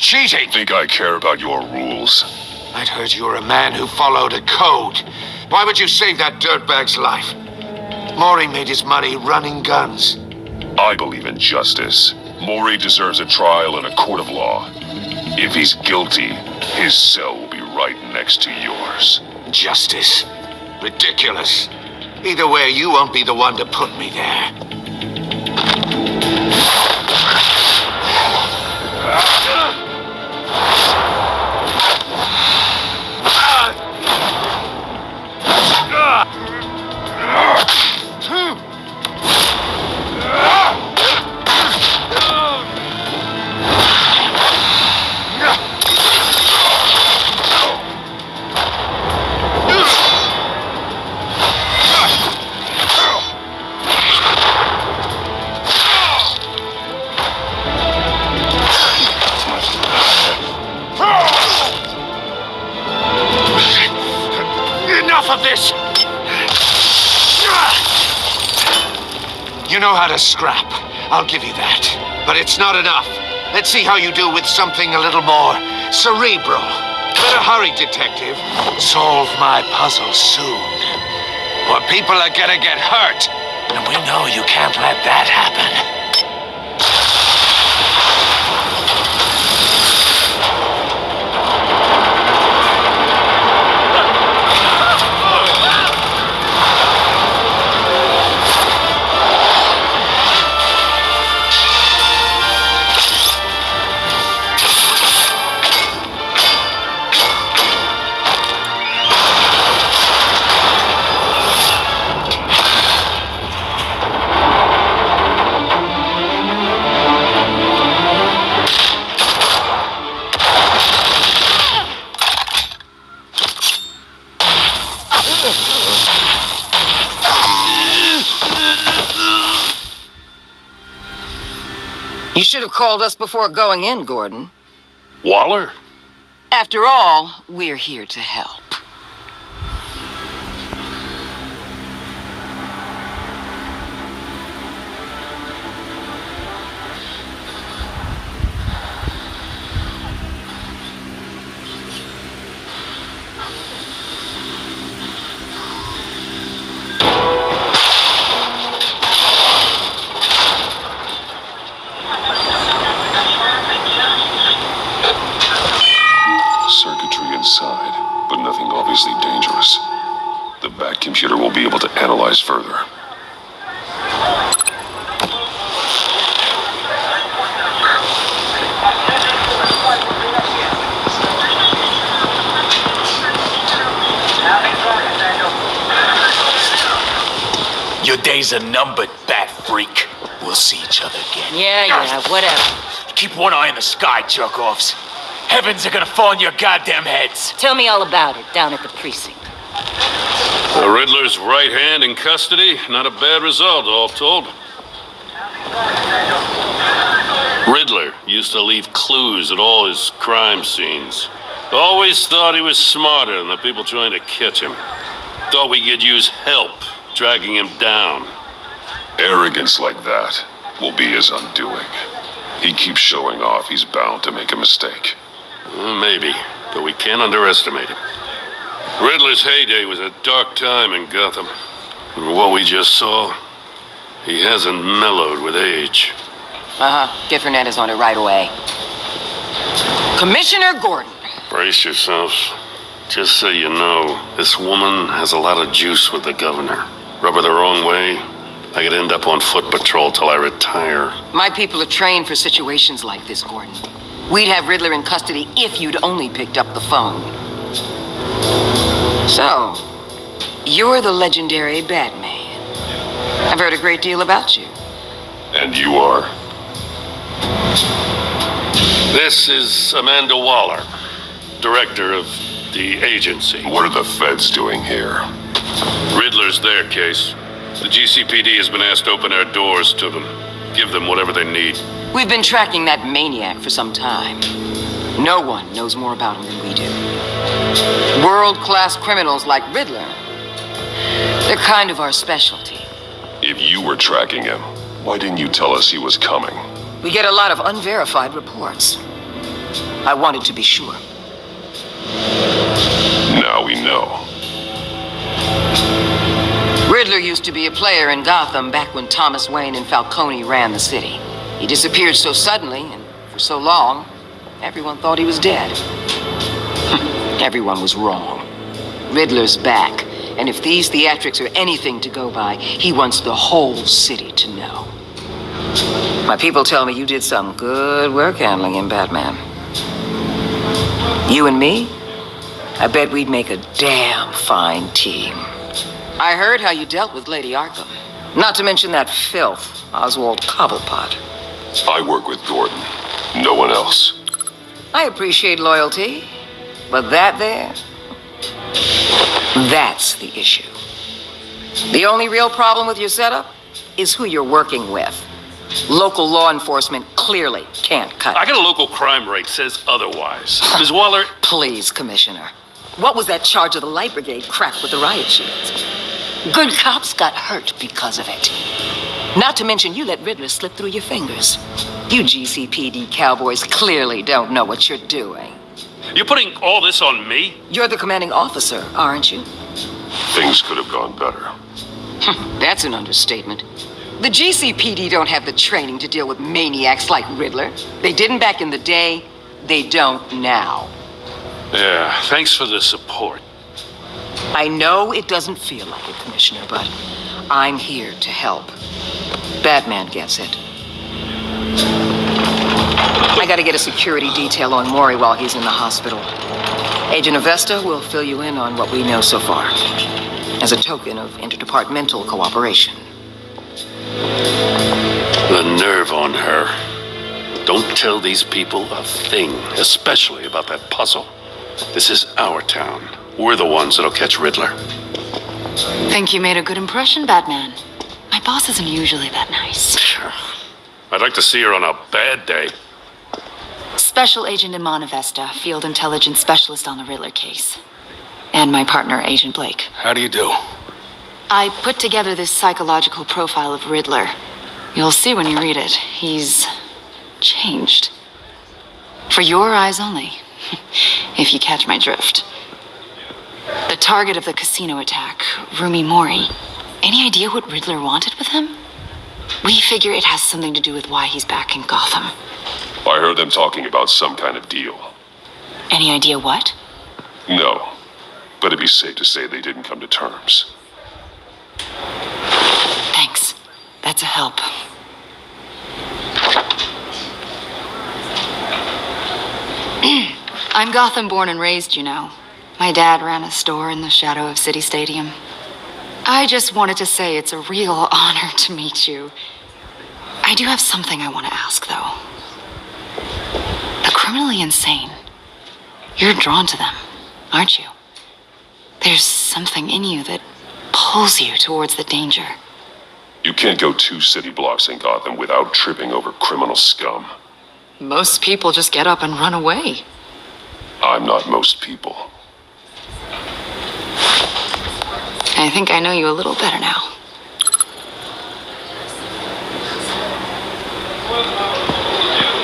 cheating. Think I care about your rules? I'd heard you were a man who followed a code. Why would you save that dirtbag's life? Maury made his money running guns. I believe in justice. Maury deserves a trial in a court of law. If he's guilty, his cell will be right next to yours. Justice? Ridiculous. Either way, you won't be the one to put me there. Enough of this! You know how to scrap. I'll give you that. But it's not enough. Let's see how you do with something a little more cerebral. Better hurry, detective. Solve my puzzle soon. Or people are gonna get hurt. And we know you can't let that happen. You should have called us before going in, Gordon. Waller? After all, we're here to help. Circuitry inside, but nothing obviously dangerous. The back computer will be able to analyze further. Your days are numbered, bat freak. We'll see each other again. Yeah, whatever. Keep one eye in the sky, jerk-offs. Heavens are gonna fall on your goddamn heads. Tell me all about it down at the precinct. The Riddler's right hand in custody. Not a bad result, all told. Riddler used to leave clues at all his crime scenes. Always thought he was smarter than the people trying to catch him. Thought we could use help dragging him down. Arrogance like that will be his undoing. He keeps showing off, he's bound to make a mistake. Maybe, but we can't underestimate him. Riddler's heyday was a dark time in Gotham. And what we just saw, he hasn't mellowed with age. Get Fernandez on it right away. Commissioner Gordon. Brace yourselves. Just so you know, this woman has a lot of juice with the governor. Rub her the wrong way, I could end up on foot patrol till I retire. My people are trained for situations like this, Gordon. We'd have Riddler in custody if you'd only picked up the phone. So, you're the legendary Batman. I've heard a great deal about you. And you are? This is Amanda Waller, director of the agency. What are the feds doing here? Riddler's their case. The GCPD has been asked to open our doors to them. Give them whatever they need. We've been tracking that maniac for some time. No one knows more about him than we do. World-class criminals like Riddler, they're kind of our specialty. If you were tracking him, why didn't you tell us he was coming? We get a lot of unverified reports. I wanted to be sure. Now we know. Riddler used to be a player in Gotham back when Thomas Wayne and Falcone ran the city. He disappeared so suddenly and for so long, everyone thought he was dead. Everyone was wrong. Riddler's back, and if these theatrics are anything to go by, he wants the whole city to know. My people tell me you did some good work handling him, Batman. You and me? I bet we'd make a damn fine team. I heard how you dealt with Lady Arkham. Not to mention that filth, Oswald Cobblepot. I work with Gordon. No one else. I appreciate loyalty, but that there, that's the issue. The only real problem with your setup is who you're working with. Local law enforcement clearly can't cut it. I got a local crime rate says otherwise. Ms. Waller... Please, Commissioner. What was that charge of the Light Brigade crap with the riot shields? Good cops got hurt because of it. Not to mention you let Riddler slip through your fingers. You GCPD cowboys clearly don't know what you're doing. You're putting all this on me? You're the commanding officer, aren't you? Things could have gone better. That's an understatement. The GCPD don't have the training to deal with maniacs like Riddler. They didn't back in the day. They don't now. Yeah, thanks for the support. I know it doesn't feel like it, Commissioner, but I'm here to help. Batman gets it. I gotta get a security detail on Maury while he's in the hospital. Agent Avesta will fill you in on what we know so far, as a token of interdepartmental cooperation. The nerve on her. Don't tell these people a thing, especially about that puzzle. This is our town. We're the ones that'll catch Riddler. Think you made a good impression, Batman. My boss isn't usually that nice. I'd like to see her on a bad day. Special Agent Iman Avesta, Field Intelligence Specialist on the Riddler case. And my partner, Agent Blake. How do you do? I put together this psychological profile of Riddler. You'll see when you read it. He's changed. For your eyes only, if you catch my drift. The target of the casino attack, Rumi Mori. Any idea what Riddler wanted with him? We figure it has something to do with why he's back in Gotham. I heard them talking about some kind of deal. Any idea what? No, but it'd be safe to say they didn't come to terms. Thanks. That's a help. I'm Gotham born and raised, you know. My dad ran a store in the shadow of City Stadium. I just wanted to say it's a real honor to meet you. I do have something I want to ask, though. The criminally insane. You're drawn to them, aren't you? There's something in you that pulls you towards the danger. You can't go 2 city blocks in Gotham without tripping over criminal scum. Most people just get up and run away. I'm not most people. I think I know you a little better now.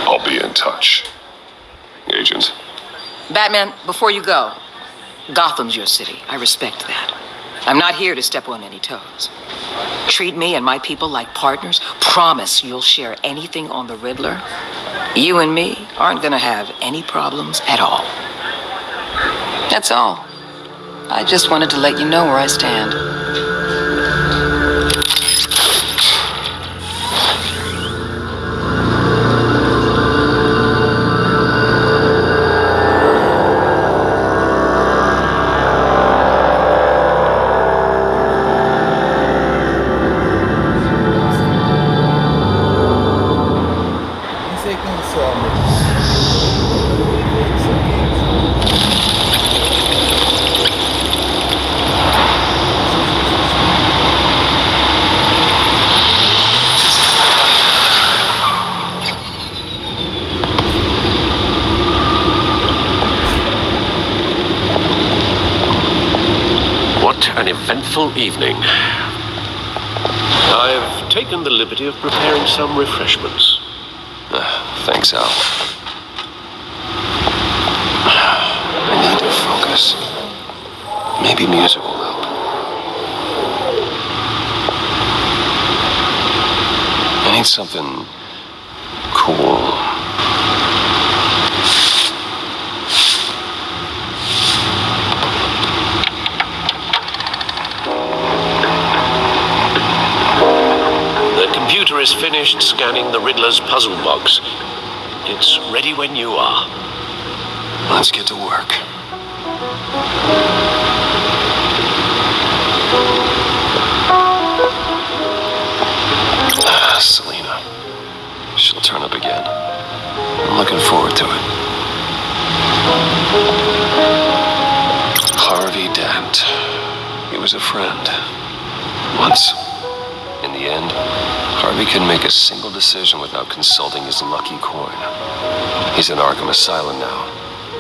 I'll be in touch. Agent. Batman, before you go, Gotham's your city. I respect that. I'm not here to step on any toes. Treat me and my people like partners. Promise you'll share anything on the Riddler. You and me aren't gonna have any problems at all. That's all. I just wanted to let you know where I stand. An eventful evening. I've taken the liberty of preparing some refreshments. Thanks, Al. Maybe music will help. I need something cool. The computer is finished scanning the Riddler's puzzle box. It's ready when you are. Let's get to work. Selena. She'll turn up again. I'm looking forward to it. Harvey Dent. He was a friend. Once. In the end, Harvey couldn't make a single decision without consulting his lucky coin. He's in Arkham Asylum now,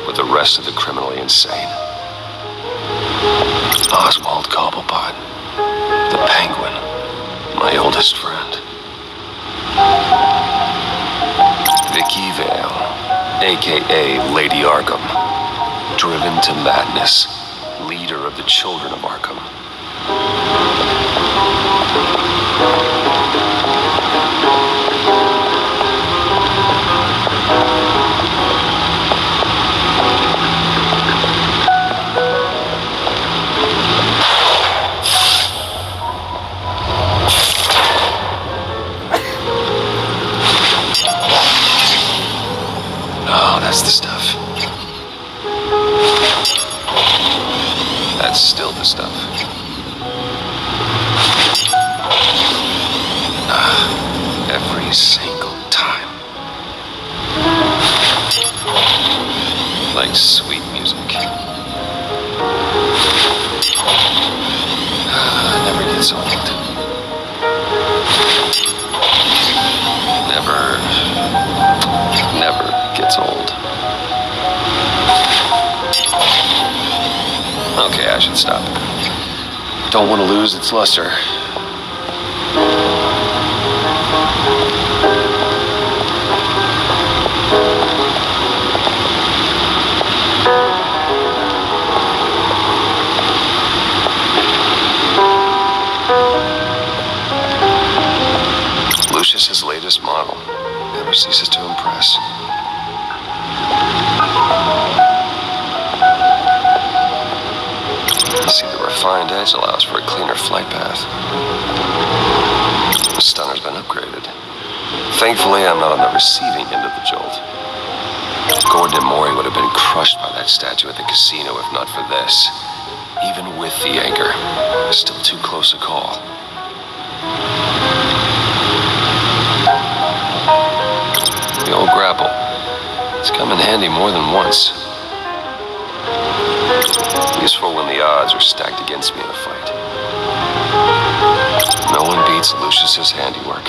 with the rest of the criminally insane. Oswald Cobblepot, the Penguin, my oldest friend. Vicky Vale, a.k.a. Lady Arkham, driven to madness, leader of the Children of Arkham. Oh, that's the stuff. That's still the stuff. Every single time. Like sweet music. Never gets old. Never gets old. Okay, I should stop. Don't want to lose its luster. Lucius's latest model never ceases to impress. See, the refined edge allows for a cleaner flight path. The stunner's been upgraded. Thankfully, I'm not on the receiving end of the jolt. Gordon and Maury would have been crushed by that statue at the casino if not for this. Even with the anchor, still too close a call. The old grapple. It's come in handy more than once. Useful when the odds are stacked against me in a fight. No one beats Lucius's handiwork.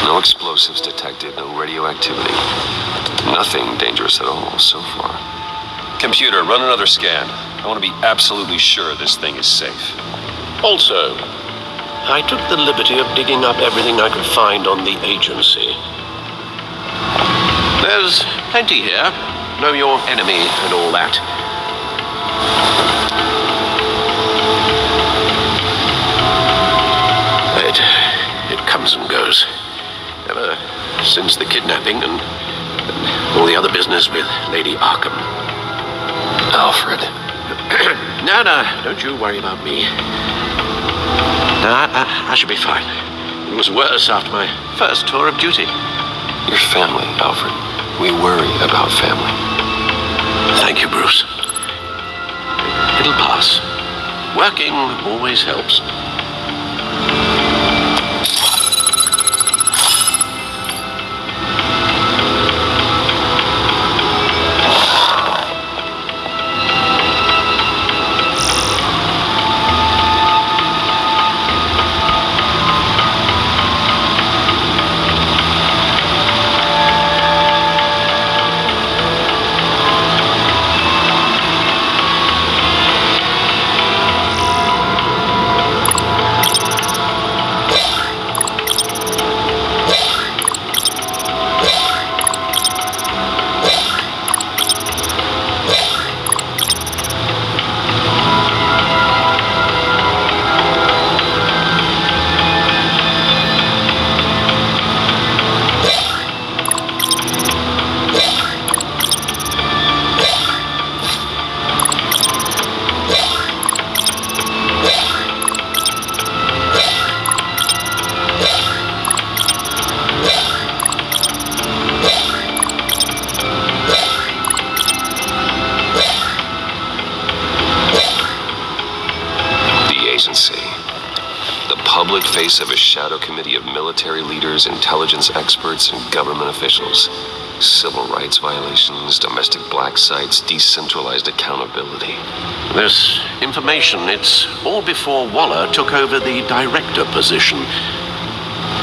No explosives detected, no radioactivity. Nothing dangerous at all so far. Computer, run another scan. I want to be absolutely sure this thing is safe. Also, I took the liberty of digging up everything I could find on the agency. There's plenty here. Know your enemy and all that. It comes and goes. Ever since the kidnapping and all the other business with Lady Arkham. Alfred. No, don't you worry about me. No, I should be fine. It was worse after my first tour of duty. Your family, Alfred. We worry about family. Thank you, Bruce. It'll pass. Working always helps. face of a shadow committee of military leaders, intelligence experts, and government officials. Civil rights violations, domestic black sites, decentralized accountability. This information, it's all before Waller took over the director position.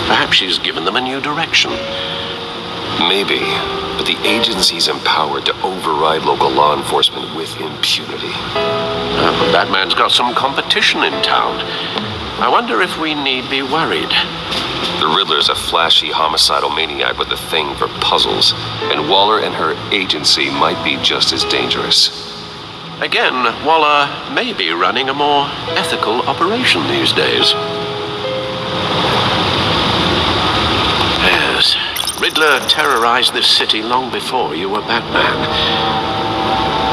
Perhaps she's given them a new direction. Maybe, but the agency's empowered to override local law enforcement with impunity. That man's got some competition in town. I wonder if we need be worried. The Riddler's a flashy homicidal maniac with a thing for puzzles, and Waller and her agency might be just as dangerous. Again, Waller may be running a more ethical operation these days. Yes, Riddler terrorized this city long before you were Batman.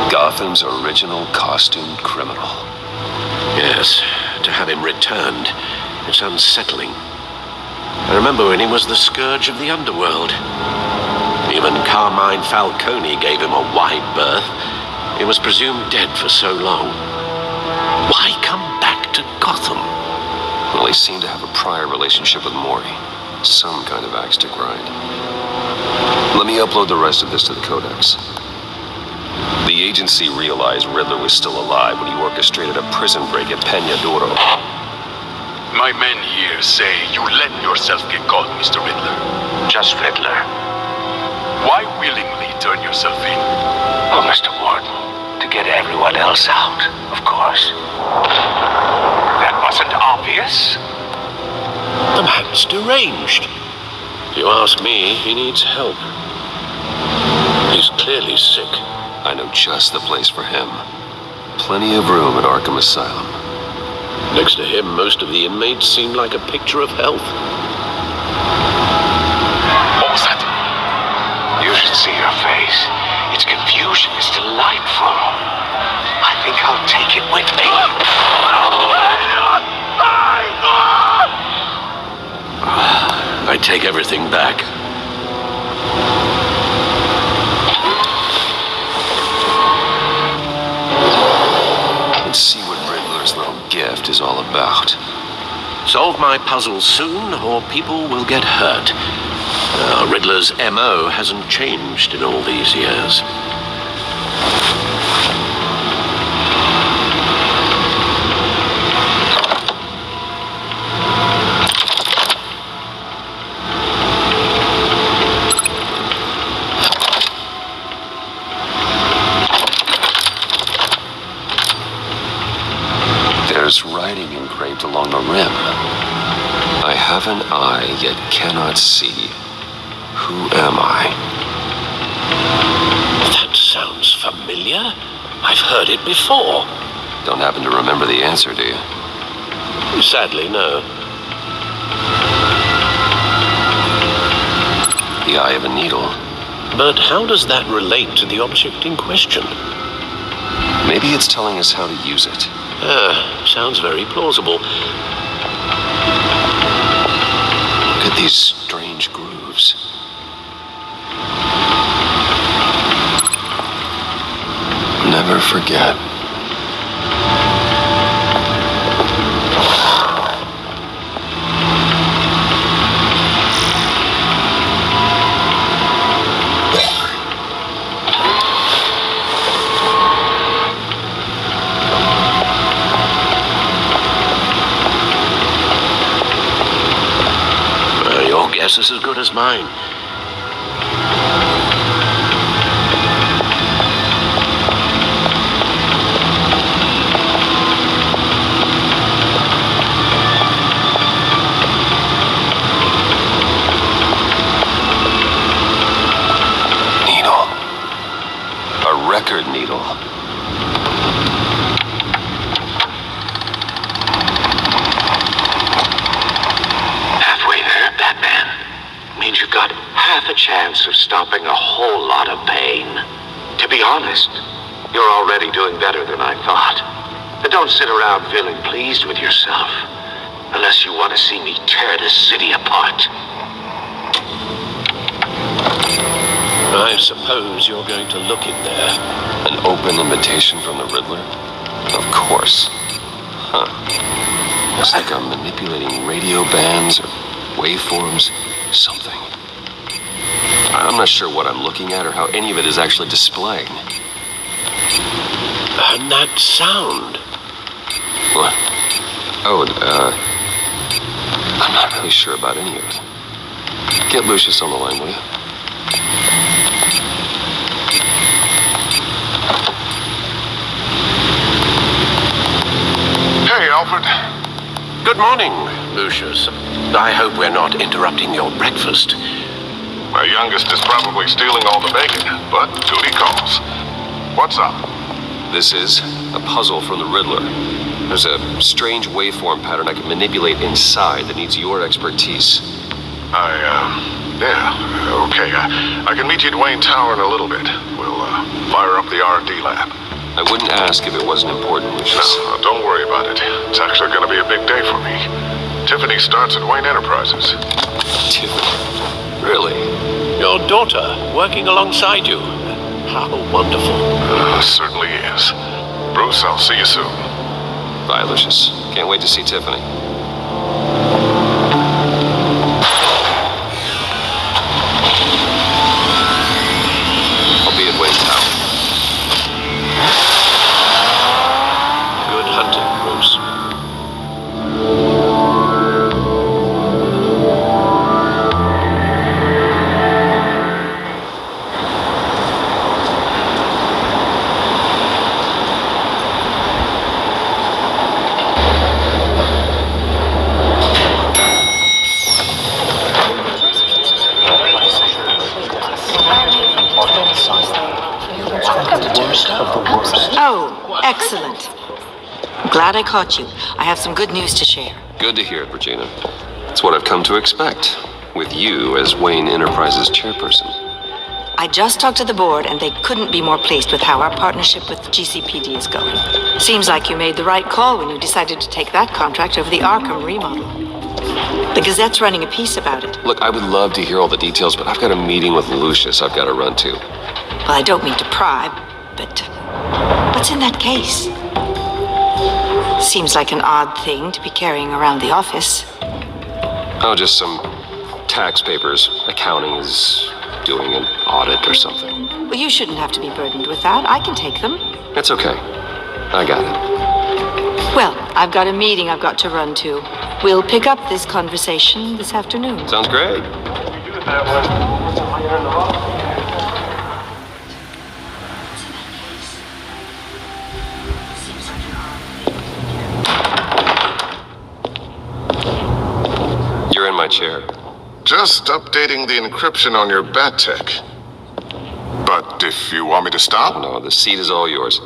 Gotham's original costumed criminal. Yes, to have him returned, it's unsettling. I remember when he was the scourge of the underworld. Even Carmine Falcone gave him a wide berth. He was presumed dead for so long. Why come back to Gotham? Well, he seemed to have a prior relationship with Mori. Some kind of axe to grind. Let me upload the rest of this to the Codex. The agency realized Riddler was still alive when he orchestrated a prison break at Peñadoro. My men here say you let yourself get caught, Mr. Riddler. Just Riddler. Why willingly turn yourself in? Oh, Mr. Warden, to get everyone else out, of course. That wasn't obvious. The man's deranged. If you ask me, he needs help. He's clearly sick. I know just the place for him. Plenty of room at Arkham Asylum. Next to him, most of the inmates seem like a picture of health. What was that? You should see her face. Its confusion is delightful. I think I'll take it with me. I take everything back. Let's see what Riddler's little gift is all about. Solve my puzzles soon, or people will get hurt. Riddler's M.O. hasn't changed in all these years. There's writing engraved along the rim. I have an eye, yet cannot see. Who am I? That sounds familiar. I've heard it before. Don't happen to remember the answer, do you? Sadly, no. The eye of a needle. But how does that relate to the object in question? Maybe it's telling us how to use it. Sounds very plausible. Look at these strange grooves. Never forget. Your guess is as good as mine. Needle. A record needle. Means you've got half a chance of stopping a whole lot of pain. To be honest, you're already doing better than I thought. But don't sit around feeling pleased with yourself, unless you want to see me tear this city apart. I suppose you're going to look in there. An open invitation from the Riddler? Of course. Huh. Looks like I'm manipulating radio bands or waveforms, something. I'm not sure what I'm looking at or how any of it is actually displaying. And that sound. What? Oh, I'm not really sure about any of it. Get Lucius on the line, will you? Hey, Alfred. Good morning, Lucius. I hope we're not interrupting your breakfast. My youngest is probably stealing all the bacon, but duty calls. What's up? This is a puzzle from the Riddler. There's a strange waveform pattern I can manipulate inside that needs your expertise. Yeah, okay. I can meet you at Wayne Tower in a little bit. We'll, fire up the R&D lab. I wouldn't ask if it wasn't important, Lucius. No, don't worry about it. It's actually gonna be a big day for me. Tiffany starts at Wayne Enterprises. Tiffany? Really? Your daughter working alongside you. How wonderful. Certainly is. Bruce, I'll see you soon. Bye, Lucius. Can't wait to see Tiffany. I'll be at Wayne Tower. Good hunting, Bruce. Oh, excellent. Glad I caught you. I have some good news to share. Good to hear it, Regina. It's what I've come to expect, with you as Wayne Enterprises chairperson. I just talked to the board, and they couldn't be more pleased with how our partnership with GCPD is going. Seems like you made the right call when you decided to take that contract over the Arkham remodel. The Gazette's running a piece about it. Look, I would love to hear all the details, but I've got a meeting with Lucius I've got to run to. Well, I don't mean to pry, but what's in that case? Seems like an odd thing to be carrying around the office. Oh, just some tax papers. Accounting is doing an audit or something. Well, you shouldn't have to be burdened with that. I can take them. It's okay. I got it. Well, I've got a meeting I've got to run to. We'll pick up this conversation this afternoon. Sounds great. You're in my chair. Just updating the encryption on your bat tech. But if you want me to stop, No, the seat is all yours.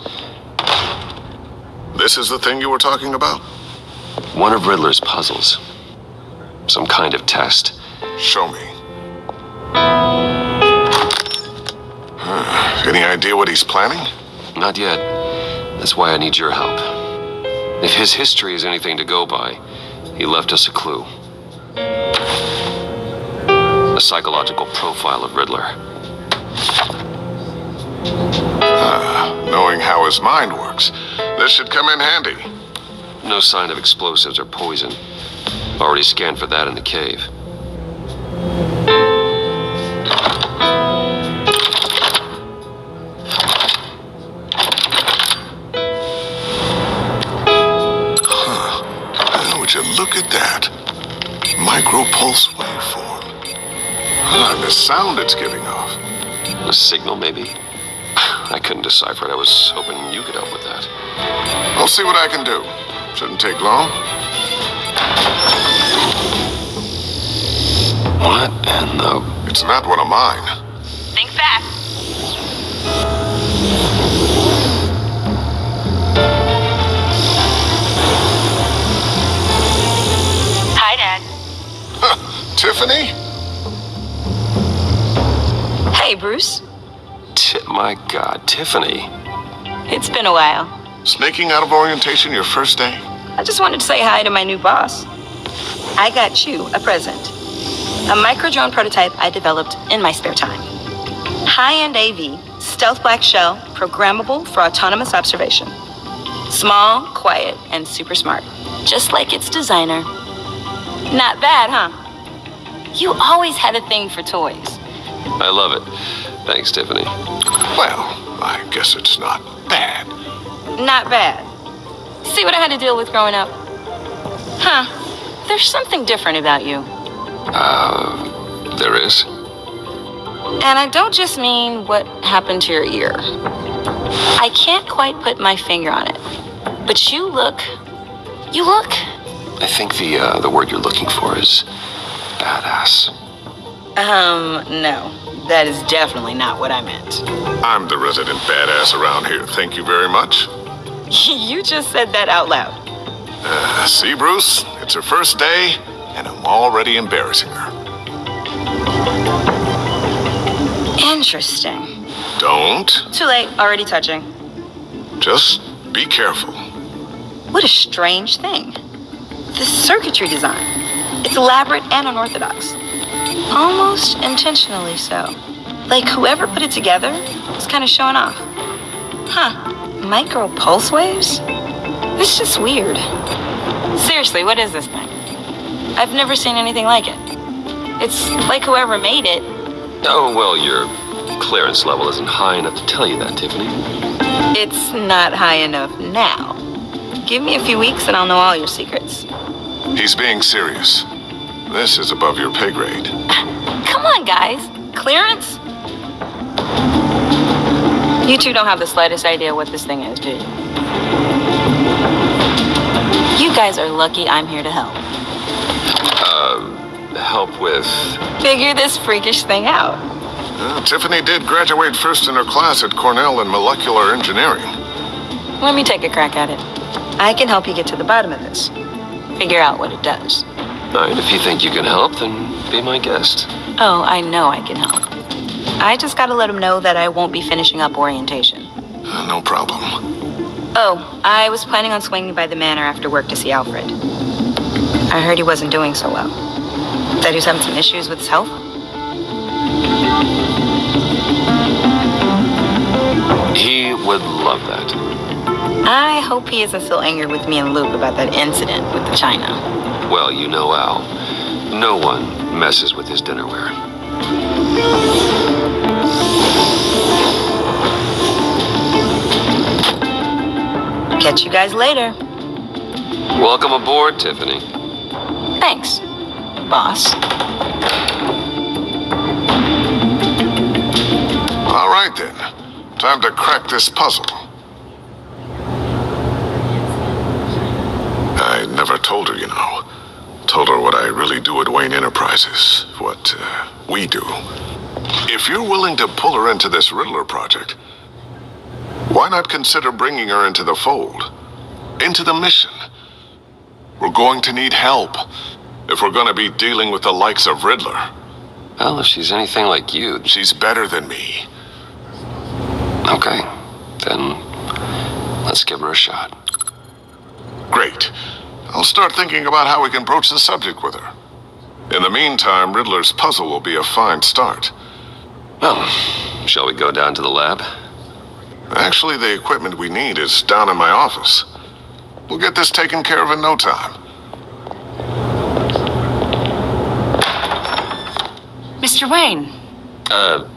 this is the thing you were talking about? One of Riddler's puzzles. Some kind of test. Show me. Any idea what he's planning? Not yet. That's why I need your help. If his history is anything to go by, he left us a clue. A psychological profile of Riddler. Knowing how his mind works, this should come in handy. No sign of explosives or poison. Already scanned for that in the cave. Would you look at that? Micro-pulse waveform. And the sound it's giving off. A signal, maybe? I couldn't decipher it. I was hoping you could help with that. I'll see what I can do. Shouldn't take long. What in the... It's not one of mine. Think fast. Hi, Dad. Tiffany? Hey, Bruce. My God, Tiffany. It's been a while. Sneaking out of orientation your first day? I just wanted to say hi to my new boss. I got you a present. A micro-drone prototype I developed in my spare time. High-end AV, stealth black shell, programmable for autonomous observation. Small, quiet, and super smart. just like its designer. Not bad, huh? You always had a thing for toys. I love it. Thanks, Tiffany. Well, I guess it's not bad. Not bad. See what I had to deal with growing up? Huh. There's something different about you. There is? And I don't just mean what happened to your ear. I can't quite put my finger on it. But you look... I think the word you're looking for is badass. No. That is definitely not what I meant. I'm the resident badass around here. Thank you very much. You just said that out loud. See, Bruce? It's her first day, and I'm already embarrassing her. Interesting. Don't. Too late. Already touching. Just be careful. What a strange thing. The circuitry design. It's elaborate and unorthodox. Almost intentionally so. Like whoever put it together is kind of showing off. Huh. Micro pulse waves? It's just weird. Seriously, what is this thing? I've never seen anything like it. It's like whoever made it. Oh, well, your clearance level isn't high enough to tell you that, Tiffany. It's not high enough now. Give me a few weeks and I'll know all your secrets. He's being serious. This is above your pay grade. Come on, guys. Clearance? You two don't have the slightest idea what this thing is, do you? You guys are lucky I'm here to help. Help with... Figure this freakish thing out. Tiffany did graduate first in her class at Cornell in molecular engineering. Let me take a crack at it. I can help you get to the bottom of this. Figure out what it does. All right, if you think you can help, then be my guest. Oh, I know I can help. I just gotta let him know that I won't be finishing up orientation. No problem. Oh, I was planning on swinging by the manor after work to see Alfred. I heard he wasn't doing so well. That he was having some issues with his health. He would love that. I hope he isn't still angry with me and Luke about that incident with the china. Well, you know Al. No one messes with his dinnerware. Catch you guys later. Welcome aboard, Tiffany. Thanks, boss. All right, then. Time to crack this puzzle. I never told her, you know. Told her what I really do at Wayne Enterprises. What we do. If you're willing to pull her into this Riddler project, why not consider bringing her into the fold? Into the mission? We're going to need help if we're going to be dealing with the likes of Riddler. Well, if she's anything like you... She's better than me. Okay. Then let's give her a shot. Great. I'll start thinking about how we can broach the subject with her. In the meantime, Riddler's puzzle will be a fine start. Well, shall we go down to the lab? Actually, the equipment we need is down in my office. We'll get this taken care of in no time. Mr. Wayne.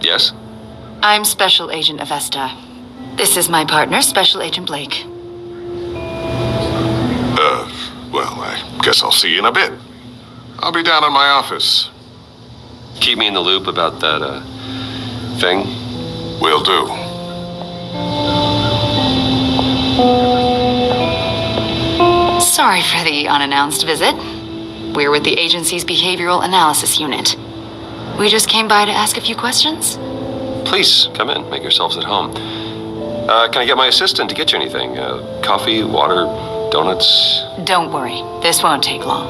Yes? I'm Special Agent Avesta. This is my partner, Special Agent Blake. Well, I guess I'll see you in a bit. I'll be down in my office. Keep me in the loop about that, thing. Will do. Sorry for the unannounced visit. We're with the agency's behavioral analysis unit. We just came by to ask a few questions. Please, come in. Make yourselves at home. Can I get my assistant to get you anything? Coffee, water, donuts? Don't worry. This won't take long.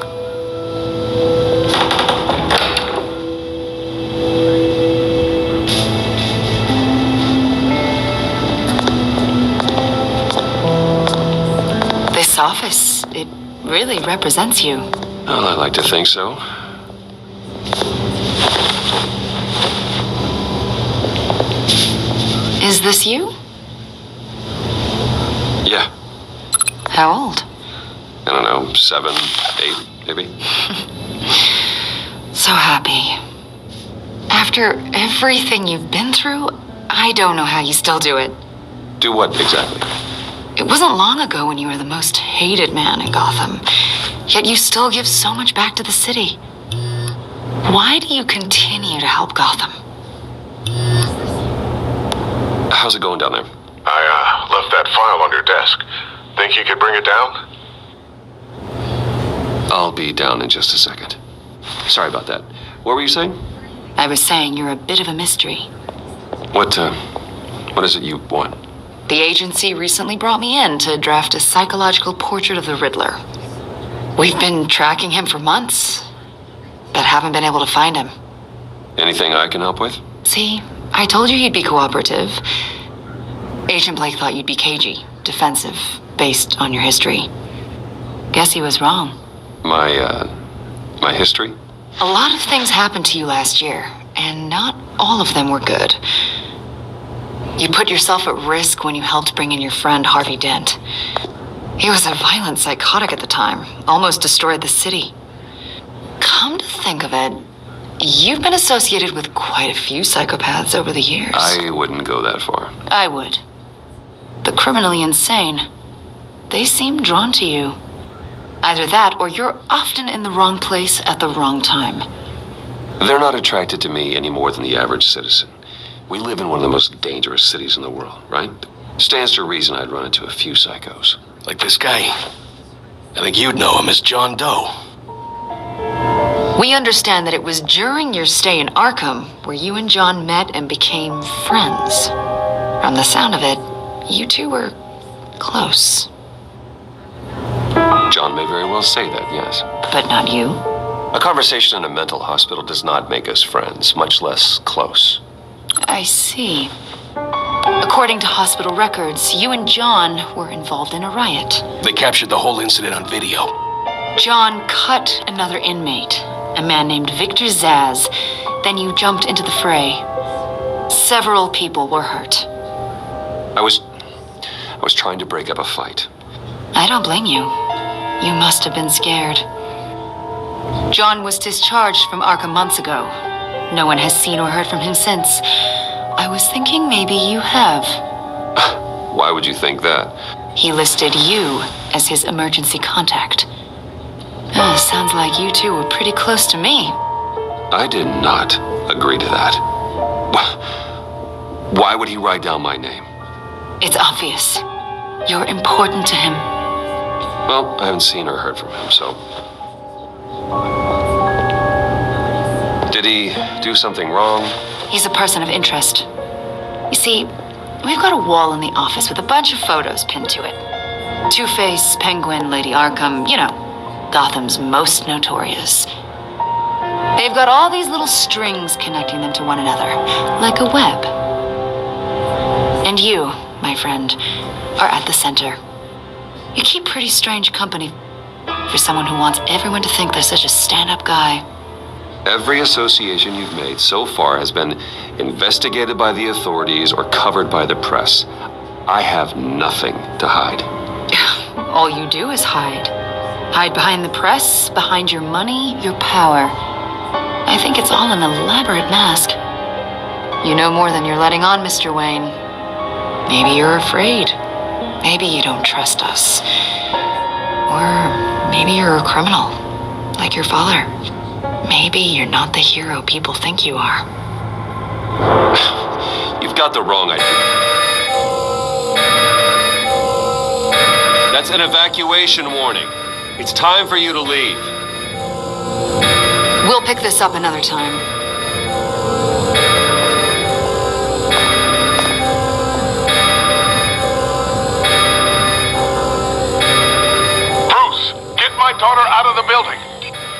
This office, it really represents you. Well, I like to think so. Is this you? Yeah. How old? don't know, 7, 8, maybe. So happy. After everything you've been through, I don't know how you still do it. Do what exactly? It wasn't long ago when you were the most hated man in Gotham, yet you still give so much back to the city. Why do you continue to help Gotham? How's it going down there? I left that file on your desk. Think you could bring it down? I'll be down in just a second. Sorry about that. What were you saying? I was saying you're a bit of a mystery. What is it you want? The agency recently brought me in to draft a psychological portrait of the Riddler. We've been tracking him for months, but haven't been able to find him. Anything I can help with? See, I told you you'd be cooperative. Agent Blake thought you'd be cagey, defensive, based on your history. Guess he was wrong. My history? A lot of things happened to you last year, and not all of them were good. You put yourself at risk when you helped bring in your friend Harvey Dent. He was a violent psychotic at the time, almost destroyed the city. Come to think of it, you've been associated with quite a few psychopaths over the years. I wouldn't go that far. I would. The criminally insane, they seem drawn to you. Either that, or you're often in the wrong place at the wrong time. They're not attracted to me any more than the average citizen. We live in one of the most dangerous cities in the world, right? Stands to reason I'd run into a few psychos. Like this guy. I think you'd know him as John Doe. We understand that it was during your stay in Arkham where you and John met and became friends. From the sound of it, you two were close. John may very well say that, yes. But not you? A conversation in a mental hospital does not make us friends, much less close. I see. According to hospital records, you and John were involved in a riot. They captured the whole incident on video. John cut another inmate, a man named Victor Zaz. Then you jumped into the fray. Several people were hurt. I was trying to break up a fight. I don't blame you. You must have been scared. John was discharged from Arkham months ago. No one has seen or heard from him since. I was thinking maybe you have. Why would you think that? He listed you as his emergency contact. Sounds like you two were pretty close to me. I did not agree to that. Why would he write down my name? It's obvious. You're important to him. Well, I haven't seen or heard from him, so... Did he do something wrong? He's a person of interest. You see, we've got a wall in the office with a bunch of photos pinned to it. Two-Face, Penguin, Lady Arkham, you know, Gotham's most notorious. They've got all these little strings connecting them to one another, like a web. And you, my friend, are at the center. You keep pretty strange company for someone who wants everyone to think they're such a stand-up guy. Every association you've made so far has been investigated by the authorities or covered by the press. I have nothing to hide. All you do is hide. Hide behind the press, behind your money, your power. I think it's all an elaborate mask. You know more than you're letting on, Mr. Wayne. Maybe you're afraid. Maybe you don't trust us. Or maybe you're a criminal, like your father. Maybe you're not the hero people think you are. You've got the wrong idea. That's an evacuation warning. It's time for you to leave. We'll pick this up another time. Bruce, get my daughter out of the building.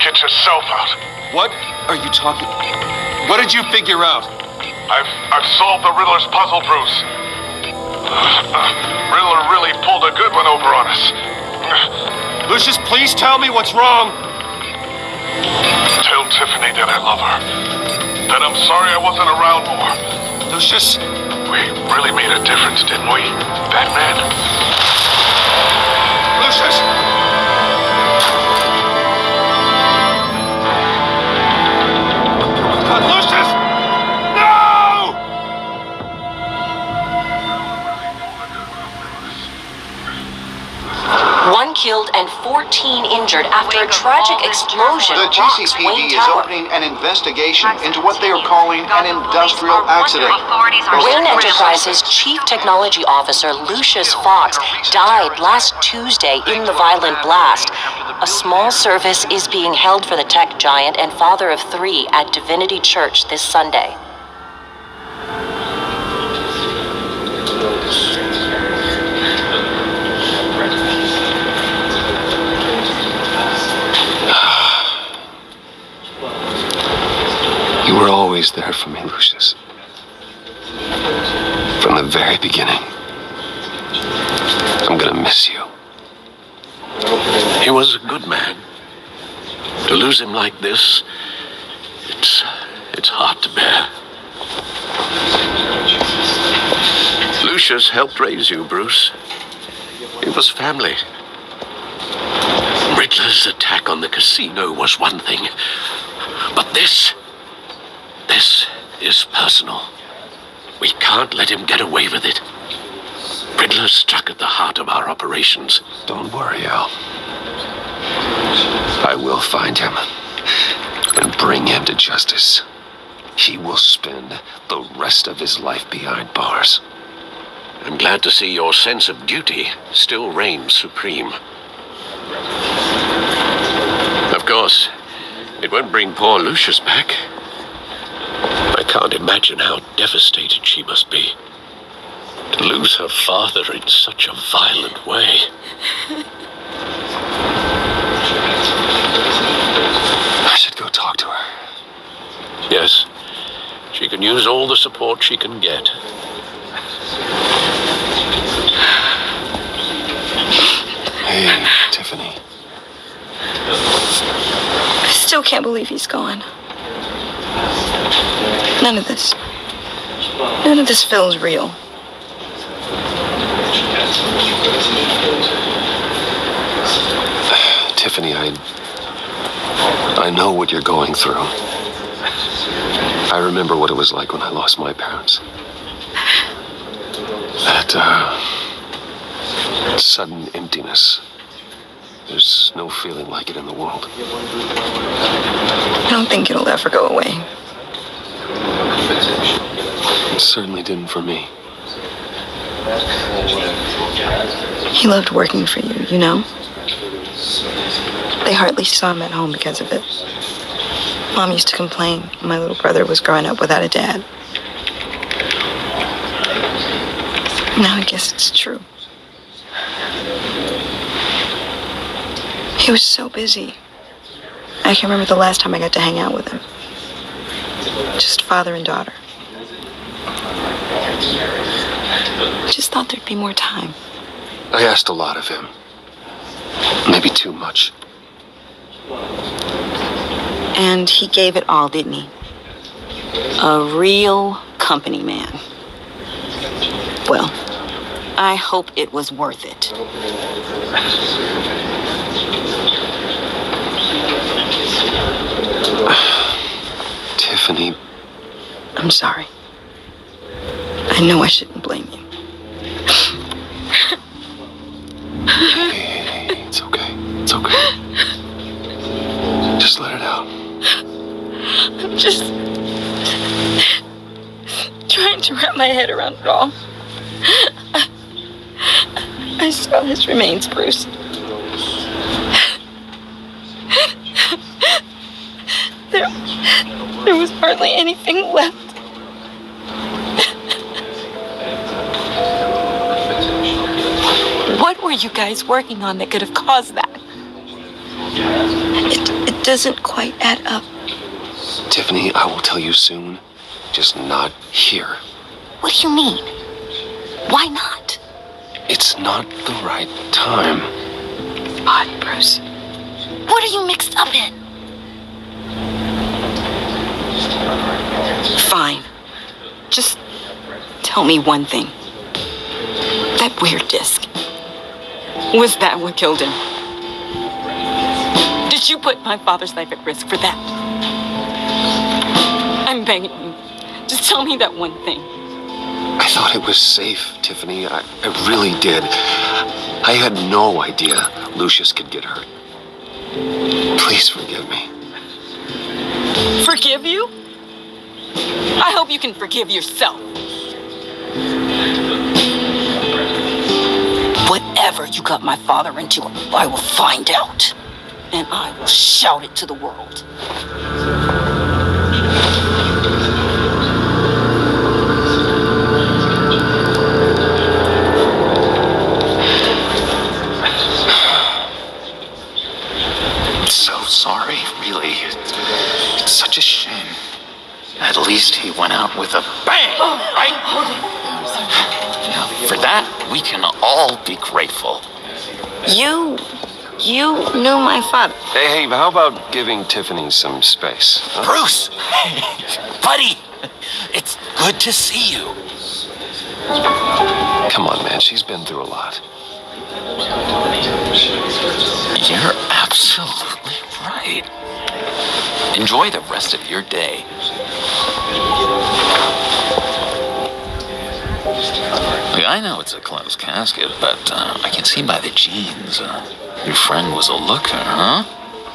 Get yourself out. What are you talking? What did you figure out? I've solved the Riddler's puzzle, Bruce. Riddler really pulled a good one over on us. Lucius, please tell me what's wrong. Tell Tiffany that I love her. That I'm sorry I wasn't around more. Lucius. We really made a difference, didn't we, Batman? Lucius! 1 killed and 14 injured after a tragic explosion The rocks GCPD Wayne is Tower. opening an investigation into what they are calling an industrial accident. Wayne Enterprises Chief Technology Officer Lucius Fox died last Tuesday in the violent blast. A small service is being held for the tech giant and father of 3 at Divinity Church this Sunday. You were always there for me, Lucius. From the very beginning. I'm gonna miss you. He was a good man. To lose him like this, it's hard to bear. Lucius helped raise you, Bruce. It was family. Riddler's attack on the casino was one thing, but this is personal. We can't let him get away with it. Riddler struck at the heart of our operations. Don't worry, Al. I will find him and bring him to justice. He will spend the rest of his life behind bars. I'm glad to see your sense of duty still reigns supreme. Of course, it won't bring poor Lucius back. I can't imagine how devastated she must be. To lose her father in such a violent way. I should go talk to her. Yes, she can use all the support she can get. Hey, Tiffany. I still can't believe he's gone. None of this feels real. Tiffany, I know what you're going through. I remember what it was like when I lost my parents. That, sudden emptiness. There's no feeling like it in the world. I don't think it'll ever go away. It certainly didn't for me. He loved working for you, you know? They hardly saw him at home because of it. Mom used to complain my little brother was growing up without a dad. Now I guess it's true. He was so busy. I can remember the last time I got to hang out with him. Just father and daughter. Just thought there'd be more time. I asked a lot of him. Maybe too much. And he gave it all, didn't he? A real company man. Well, I hope it was worth it. Tiffany. I'm sorry. I know I shouldn't blame you. Hey, it's okay. It's okay. Just let it out. I'm just trying to wrap my head around it all. I saw his remains, Bruce. There was hardly anything left. What were you guys working on that could have caused that? It doesn't quite add up. Tiffany, I will tell you soon. Just not here. What do you mean? Why not? It's not the right time. Odd, Bruce. What are you mixed up in? Fine. Just tell me one thing. That weird disc. Was that what killed him? Did you put my father's life at risk for that? I'm begging you. Just tell me that one thing. I thought it was safe, Tiffany. I really did. I had no idea Lucius could get hurt. Please forgive me. Forgive you? I hope you can forgive yourself. Whatever you got my father into, I will find out. And I will shout it to the world. So sorry, really. It's such a shame. At least he went out with a bang, right? Now, for that, we can all be grateful. You knew my father. Hey, how about giving Tiffany some space? Huh? Bruce! Buddy! It's good to see you. Come on, man. She's been through a lot. You're absolutely right. Enjoy the rest of your day. Look, I know it's a closed casket, but I can see by the jeans. Your friend was a looker, huh?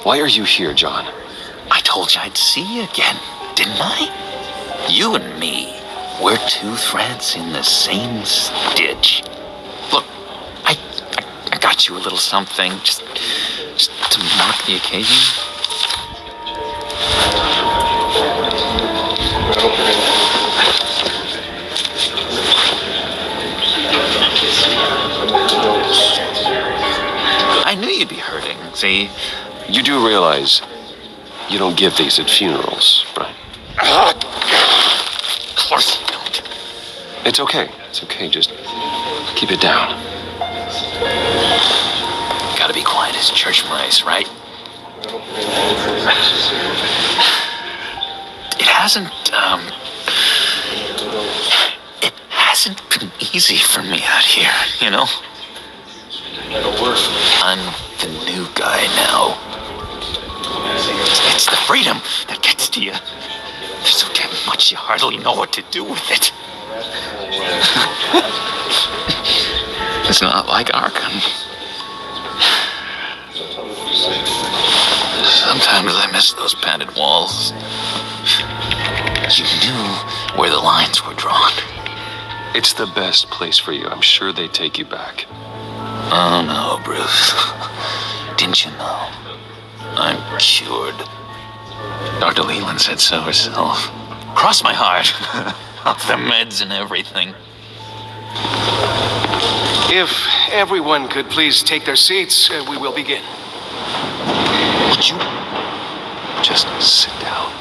Why are you here, John? I told you I'd see you again, didn't I? You and me, we're two threads in the same stitch. Look, I got you a little something, just to mark the occasion. I knew you'd be hurting, see? You do realize you don't give these at funerals, right? Of course you don't. It's okay. It's okay. Just keep it down. Gotta be quiet as church mice, right? It hasn't been easy for me out here, you know? I'm the new guy now. It's the freedom that gets to you. There's so damn much you hardly know what to do with it. It's not like Arkham. Sometimes I miss those padded walls. You knew where the lines were drawn. It's the best place for you. I'm sure they take you back. Oh no, Bruce. Didn't you know? I'm cured. Dr. Leland said so herself. Cross my heart. Off the meds and everything. If everyone could please take their seats, we will begin. Would you just sit down?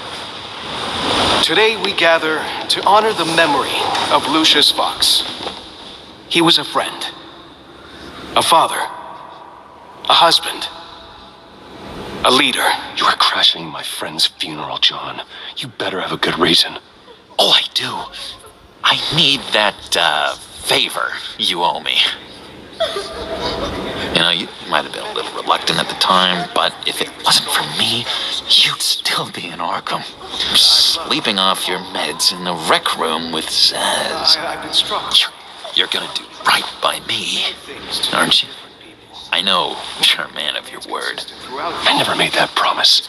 Today we gather to honor the memory of Lucius Fox. He was a friend, a father, a husband, a leader. You are crashing my friend's funeral, John. You better have a good reason. Oh, I do. I need that, favor you owe me. You know, you might have been a little reluctant at the time, but if it wasn't for me, you'd still be in Arkham. Sleeping off your meds in the rec room with Zaz. I've been struck. You're gonna do right by me, aren't you? I know you're a man of your word. I never made that promise.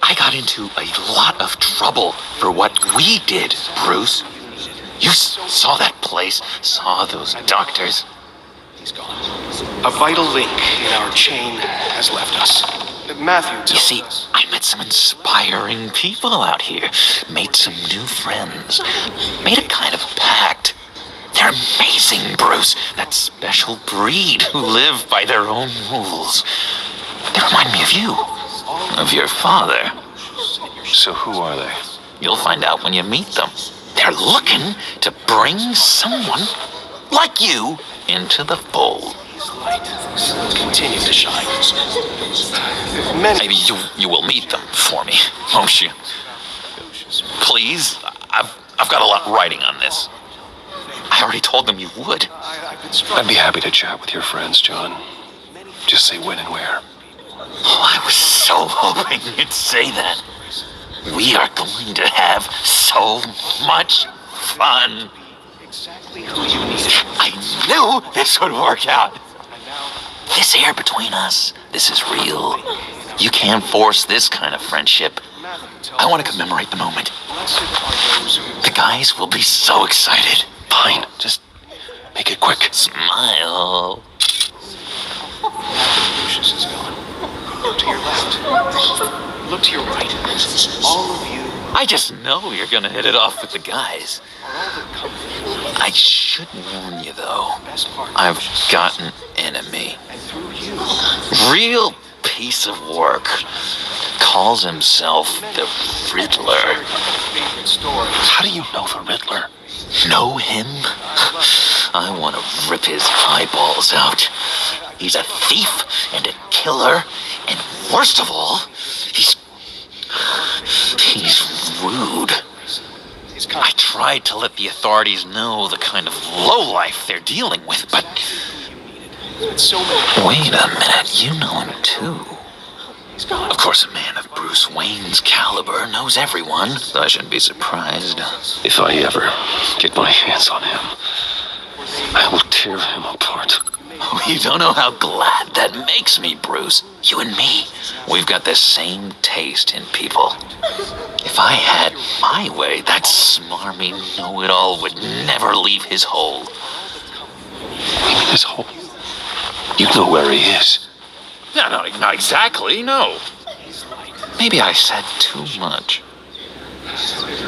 I got into a lot of trouble for what we did, Bruce. You saw that place, saw those doctors. He's gone. A vital link in our chain has left us. Matthew You see, I met some inspiring people out here. Made some new friends. Made a kind of pact. They're amazing, Bruce. That special breed who live by their own rules. They remind me of you. Of your father. So who are they? You'll find out when you meet them. They're looking to bring someone like you into the fold. Continue to shine. Maybe you will meet them for me, won't you? Please, I've got a lot riding on this. I already told them you would. I'd be happy to chat with your friends, John. Just say when and where. Oh, I was so hoping you'd say that. We are going to have so much fun. Exactly who you needed. I knew this would work out. This here between us, this is real. You can't force this kind of friendship. I want to commemorate the moment. The guys will be so excited. Fine, just make it quick. Smile. Lucius is gone. Look to your left. Look to your right. All of you. I just know you're gonna hit it off with the guys. I should warn you, though. I've got an enemy. Real piece of work. Calls himself the Riddler. How do you know the Riddler? Know him? I want to rip his eyeballs out. He's a thief and a killer, and worst of all, he's rude. I tried to let the authorities know the kind of lowlife they're dealing with, but... Wait a minute, you know him too. Of course, a man of Bruce Wayne's caliber knows everyone, so I shouldn't be surprised. If I ever get my hands on him, I will tear him apart. Oh, you don't know how glad that makes me, Bruce. You and me, we've got the same taste in people. If I had my way, that smarmy know-it-all would never leave his hole. What do you mean his hole? You know where he is. No, not exactly, no. Maybe I said too much.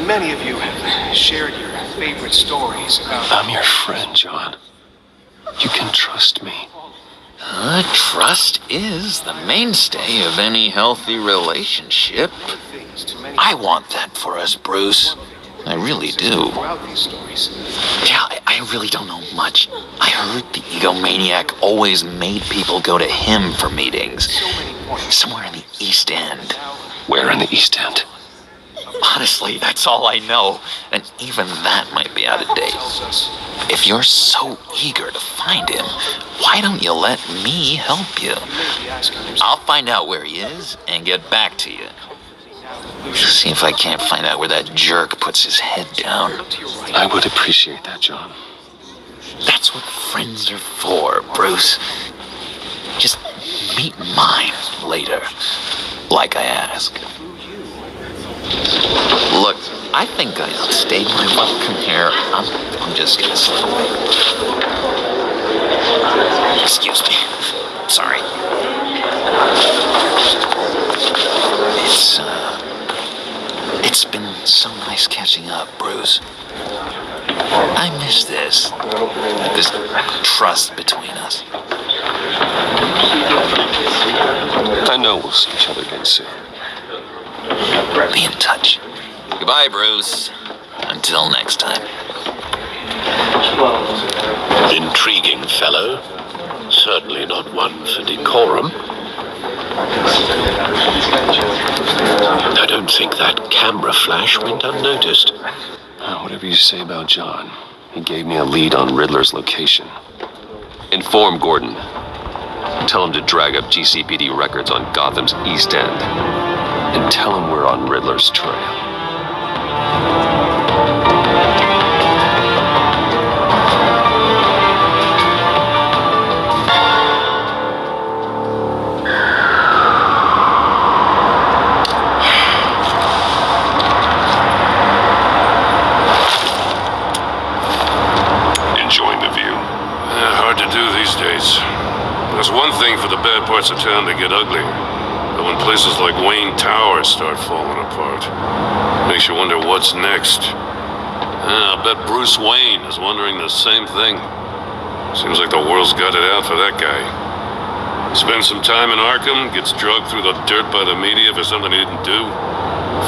Many of you have shared your favorite stories about... I'm your friend, John. You can trust me. Trust is the mainstay of any healthy relationship. I want that for us, Bruce. I really do. Yeah, I really don't know much. I heard the egomaniac always made people go to him for meetings. Somewhere in the East End. Where in the East End? Honestly, that's all I know. And even that might be out of date. If you're so eager to find him, why don't you let me help you? I'll find out where he is and get back to you. See if I can't find out where that jerk puts his head down. I would appreciate that, John. That's what friends are for, Bruce. Just meet mine later, like I asked. Look, I think I outstayed my welcome here. I'm just gonna slip away. Excuse me. Sorry. It's been so nice catching up, Bruce. I miss this trust between us. I know we'll see each other again soon. Be in touch. Goodbye, Bruce. Until next time. Intriguing fellow. Certainly not one for decorum. I don't think that camera flash went unnoticed. Whatever you say about John, he gave me a lead on Riddler's location. Inform Gordon. Tell him to drag up GCPD records on Gotham's East End. And tell him we're on Riddler's trail. Enjoying the view? Hard to do these days. There's one thing for the bad parts of town to get ugly. But when places like Wayne Tower start falling apart, makes you wonder what's next. I'll bet Bruce Wayne is wondering the same thing. Seems like the world's got it out for that guy. Spends some time in Arkham, gets drugged through the dirt by the media for something he didn't do.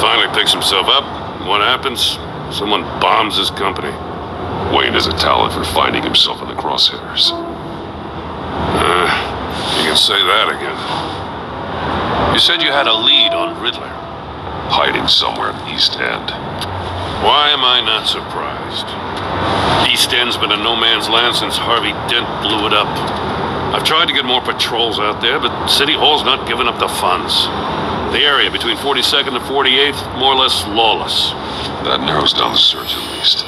Finally picks himself up. What happens? Someone bombs his company. Wayne has a talent for finding himself in the crosshairs. You can say that again. You said you had a lead on Riddler. Hiding somewhere in the East End. Why am I not surprised? East End's been a no man's land since Harvey Dent blew it up. I've tried to get more patrols out there, but City Hall's not giving up the funds. The area between 42nd and 48th, more or less lawless. That narrows down the search at least.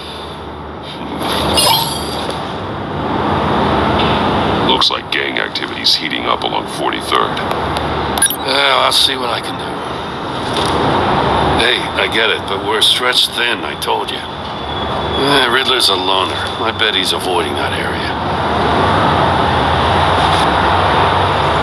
Looks like game. gang activity's heating up along 43rd. Well, I'll see what I can do. Hey, I get it, but we're stretched thin, I told you. Riddler's a loner. I bet he's avoiding that area.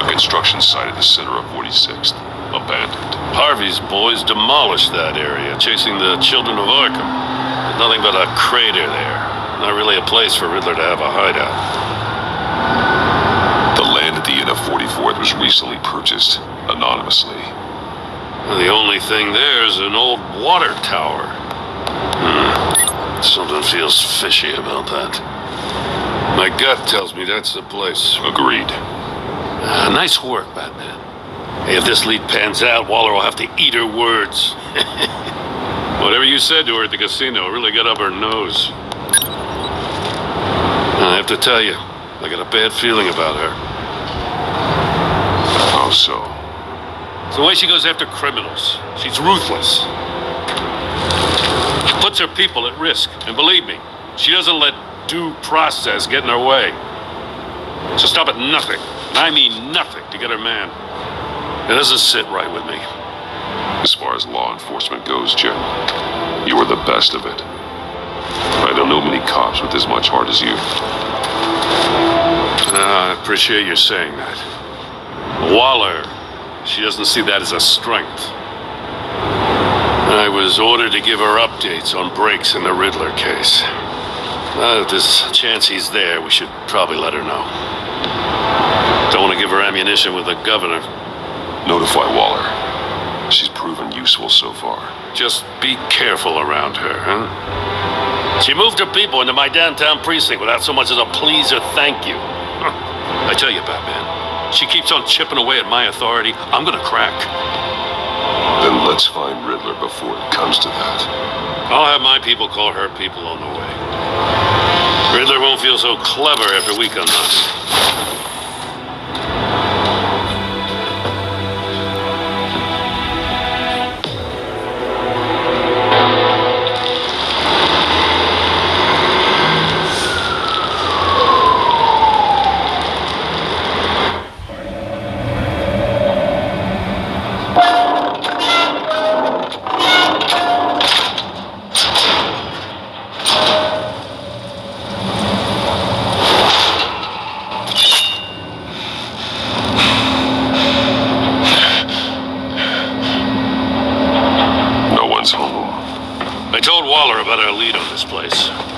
A construction site at the center of 46th. Abandoned. Harvey's boys demolished that area, chasing the children of Arkham. There's nothing but a crater there. Not really a place for Riddler to have a hideout. The land at the end of 44th was recently purchased, anonymously. The only thing there is an old water tower. Something feels fishy about that. My gut tells me that's the place. Agreed. Nice work, Batman. Hey, if this lead pans out, Waller will have to eat her words. Whatever you said to her at the casino really got up her nose. I have to tell you, I got a bad feeling about her. How so? It's the way she goes after criminals. She's ruthless. Puts her people at risk. And believe me, she doesn't let due process get in her way. She'll stop at nothing, and I mean nothing, to get her man. It doesn't sit right with me. As far as law enforcement goes, Jim, you are the best of it. I don't know many cops with as much heart as you. I appreciate you saying that. Waller, she doesn't see that as a strength. I was ordered to give her updates on breaks in the Riddler case. If there's a chance he's there, we should probably let her know. Don't want to give her ammunition with the governor. Notify Waller. She's proven useful so far. Just be careful around her, huh? She moved her people into my downtown precinct without so much as a please or thank you. I tell you, Batman, she keeps on chipping away at my authority. I'm gonna crack. Then let's find Riddler before it comes to that. I'll have my people call her people on the way. Riddler won't feel so clever after we come knocking.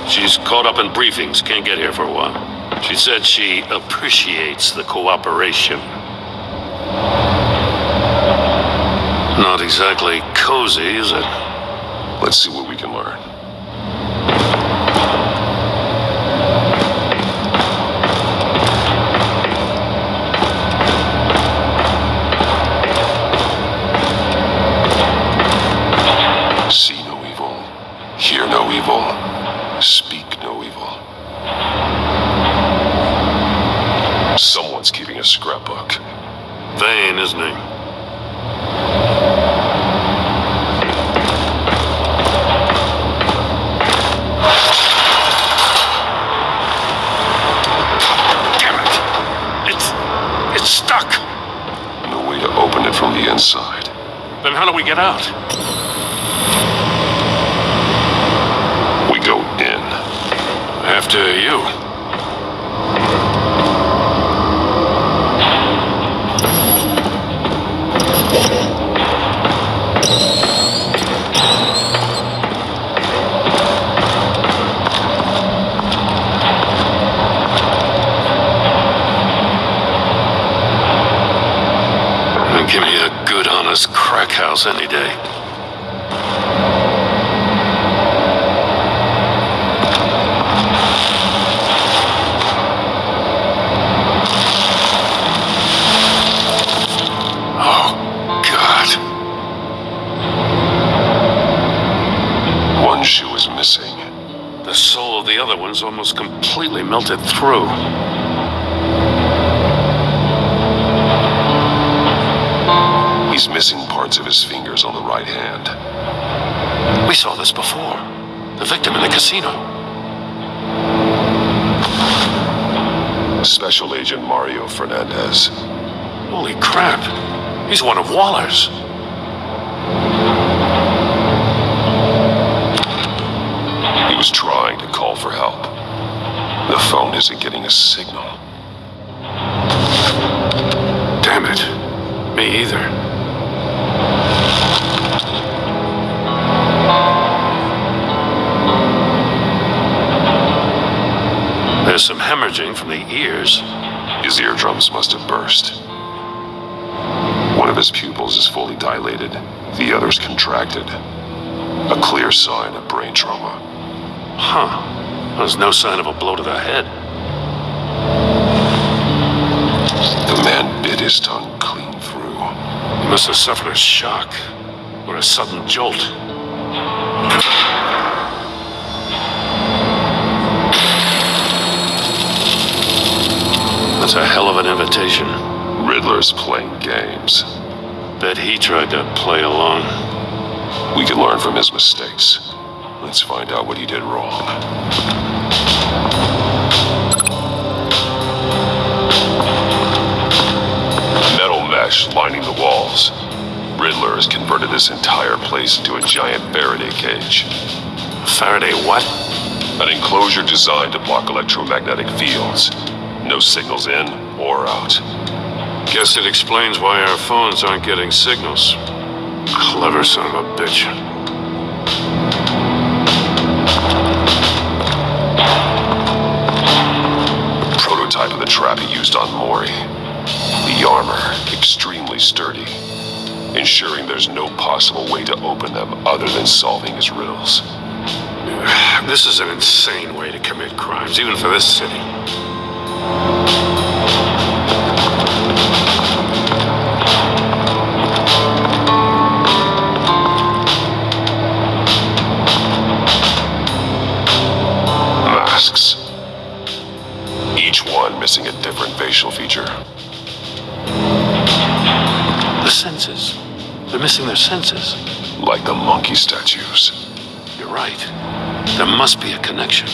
She's caught up in briefings, can't get here for a while. She said she appreciates the cooperation. Not exactly cozy, is it? Let's see what we can learn. See no evil, hear no evil. Speak no evil. Someone's keeping a scrapbook. Vain, isn't he? Damn it! It's stuck. No way to open it from the inside. Then how do we get out? Go in. After you. Give me a good, honest crack house any day. The soul of the other one's almost completely melted through. He's missing parts of his fingers on the right hand. We saw this before. The victim in the casino. Special Agent Mario Fernandez. Holy crap. He's one of Waller's. He was trying to call for help. The phone isn't getting a signal. Damn it. Me either. There's some hemorrhaging from the ears. His eardrums must have burst. One of his pupils is fully dilated, the other's contracted. A clear sign of brain trauma. Huh. There's no sign of a blow to the head. The man bit his tongue clean through. He must have suffered a shock or a sudden jolt. That's a hell of an invitation. Riddler's playing games. Bet he tried to play along. We can learn from his mistakes. Let's find out what he did wrong. Metal mesh lining the walls. Riddler has converted this entire place into a giant Faraday cage. Faraday what? An enclosure designed to block electromagnetic fields. No signals in or out. Guess it explains why our phones aren't getting signals. Clever son of a bitch. Prototype of the trap he used on Mori. The armor, extremely sturdy, ensuring there's no possible way to open them other than solving his riddles. This is an insane way to commit crimes, even for this city. Masks. Each one missing a different facial feature. The senses. They're missing their senses. Like the monkey statues. You're right. There must be a connection.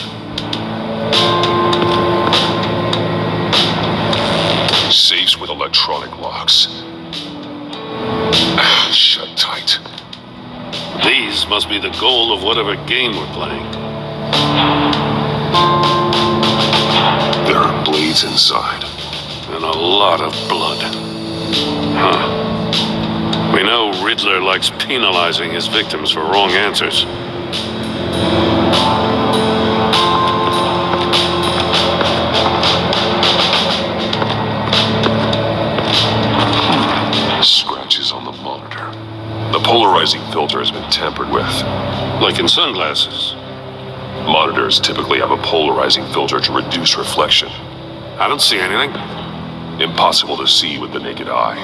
Safes with electronic locks. Shut tight. These must be the goal of whatever game we're playing. There are blades inside. And a lot of blood. Huh. We know Riddler likes penalizing his victims for wrong answers. Scratches on the monitor. The polarizing filter has been tampered with. Like in sunglasses. Monitors typically have a polarizing filter to reduce reflection. I don't see anything. Impossible to see with the naked eye.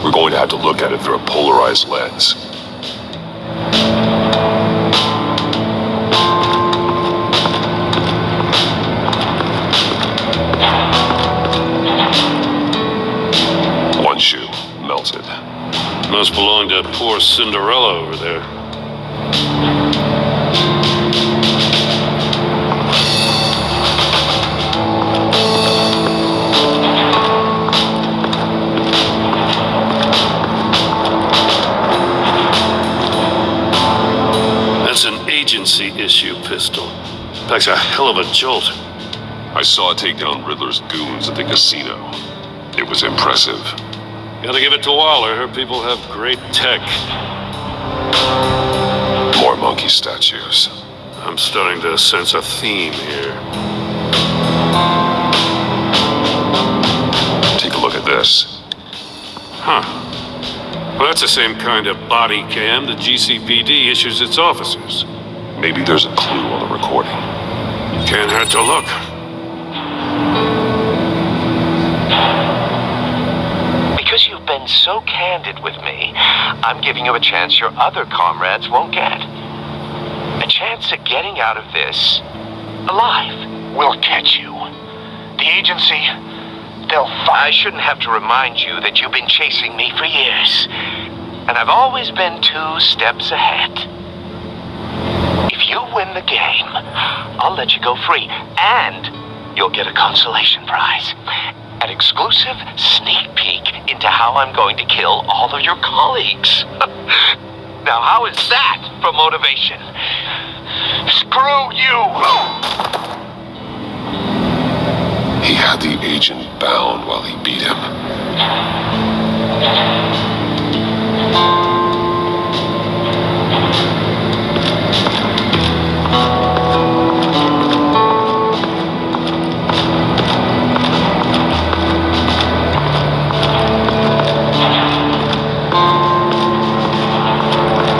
We're going to have to look at it through a polarized lens. One shoe melted. Must belong to poor Cinderella over there. That's an agency issue pistol. Packs a hell of a jolt. I saw it take down Riddler's goons at the casino. It was impressive. Gotta give it to Waller. Her people have great tech. More monkey statues. I'm starting to sense a theme here. Take a look at this. Huh. Well, that's the same kind of body cam the GCPD issues its officers. Maybe there's a clue on the recording. Can't hurt to look. Because you've been so candid with me, I'm giving you a chance your other comrades won't get. A chance at getting out of this alive. We'll catch you. The agency, they'll I shouldn't have to remind you that you've been chasing me for years. And I've always been 2 steps ahead. If you win the game, I'll let you go free. And you'll get a consolation prize. An exclusive sneak peek into how I'm going to kill all of your colleagues. Now, how is that for motivation? Screw you! He had the agent bound while he beat him.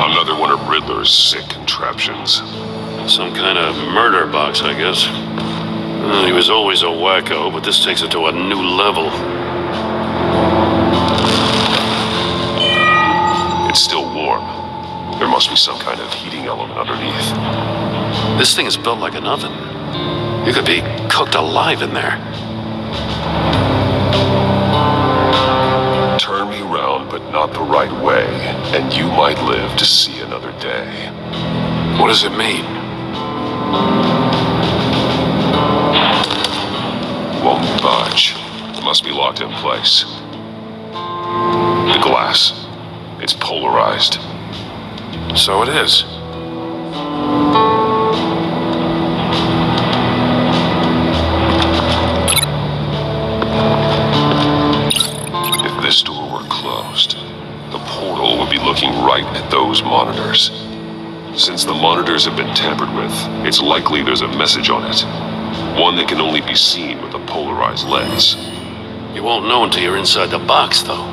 Another one of Riddler's sick contraptions. Some kind of murder box, I guess. Well, he was always a wacko, but this takes it to a new level. It's still warm. There must be some kind of heating element underneath. This thing is built like an oven. You could be cooked alive in there. Turn me round, but not the right way, and you might live to see another day. What does it mean? Won't budge. Must be locked in place. The glass. It's polarized. So it is. If this door were closed, the portal would be looking right at those monitors. Since the monitors have been tampered with, it's likely there's a message on it. One that can only be seen with a polarized lens. You won't know until you're inside the box, though.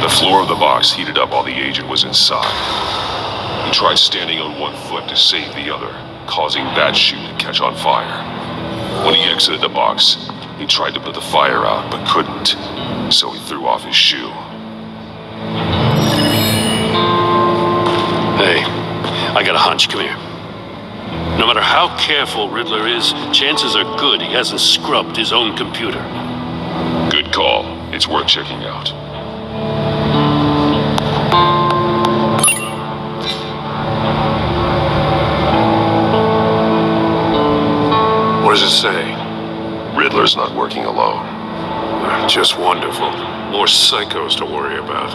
The floor of the box heated up while the agent was inside. He tried standing on one foot to save the other, causing that shoe to catch on fire. When he exited the box, he tried to put the fire out, but couldn't, so he threw off his shoe. Hey, I got a hunch. Come here. No matter how careful Riddler is, chances are good he hasn't scrubbed his own computer. Good call. It's worth checking out. What does it say? Riddler's not working alone. Just wonderful. More psychos to worry about.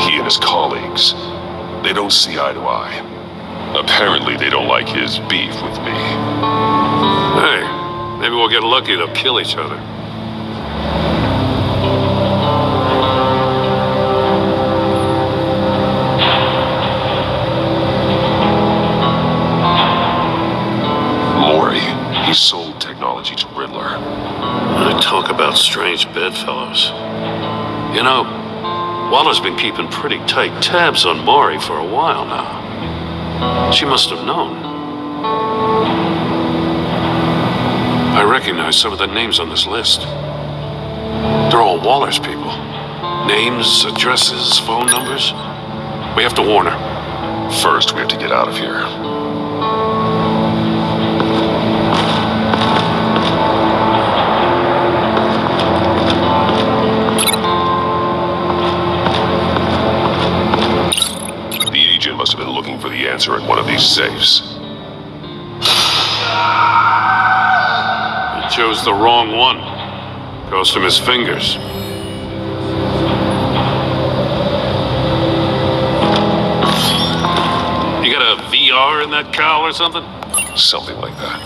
He and his colleagues, they don't see eye to eye. Apparently they don't like his beef with me. Hey, maybe we'll get lucky to kill each other. He sold technology to Riddler. Talk about strange bedfellows. You know, Waller's been keeping pretty tight tabs on Maury for a while now. She must have known. I recognize some of the names on this list. They're all Waller's people. Names, addresses, phone numbers. We have to warn her. First, we have to get out of here. Must have been looking for the answer in one of these safes. He chose the wrong one. Cost him his fingers. You got a VR in that cowl or something? Something like that.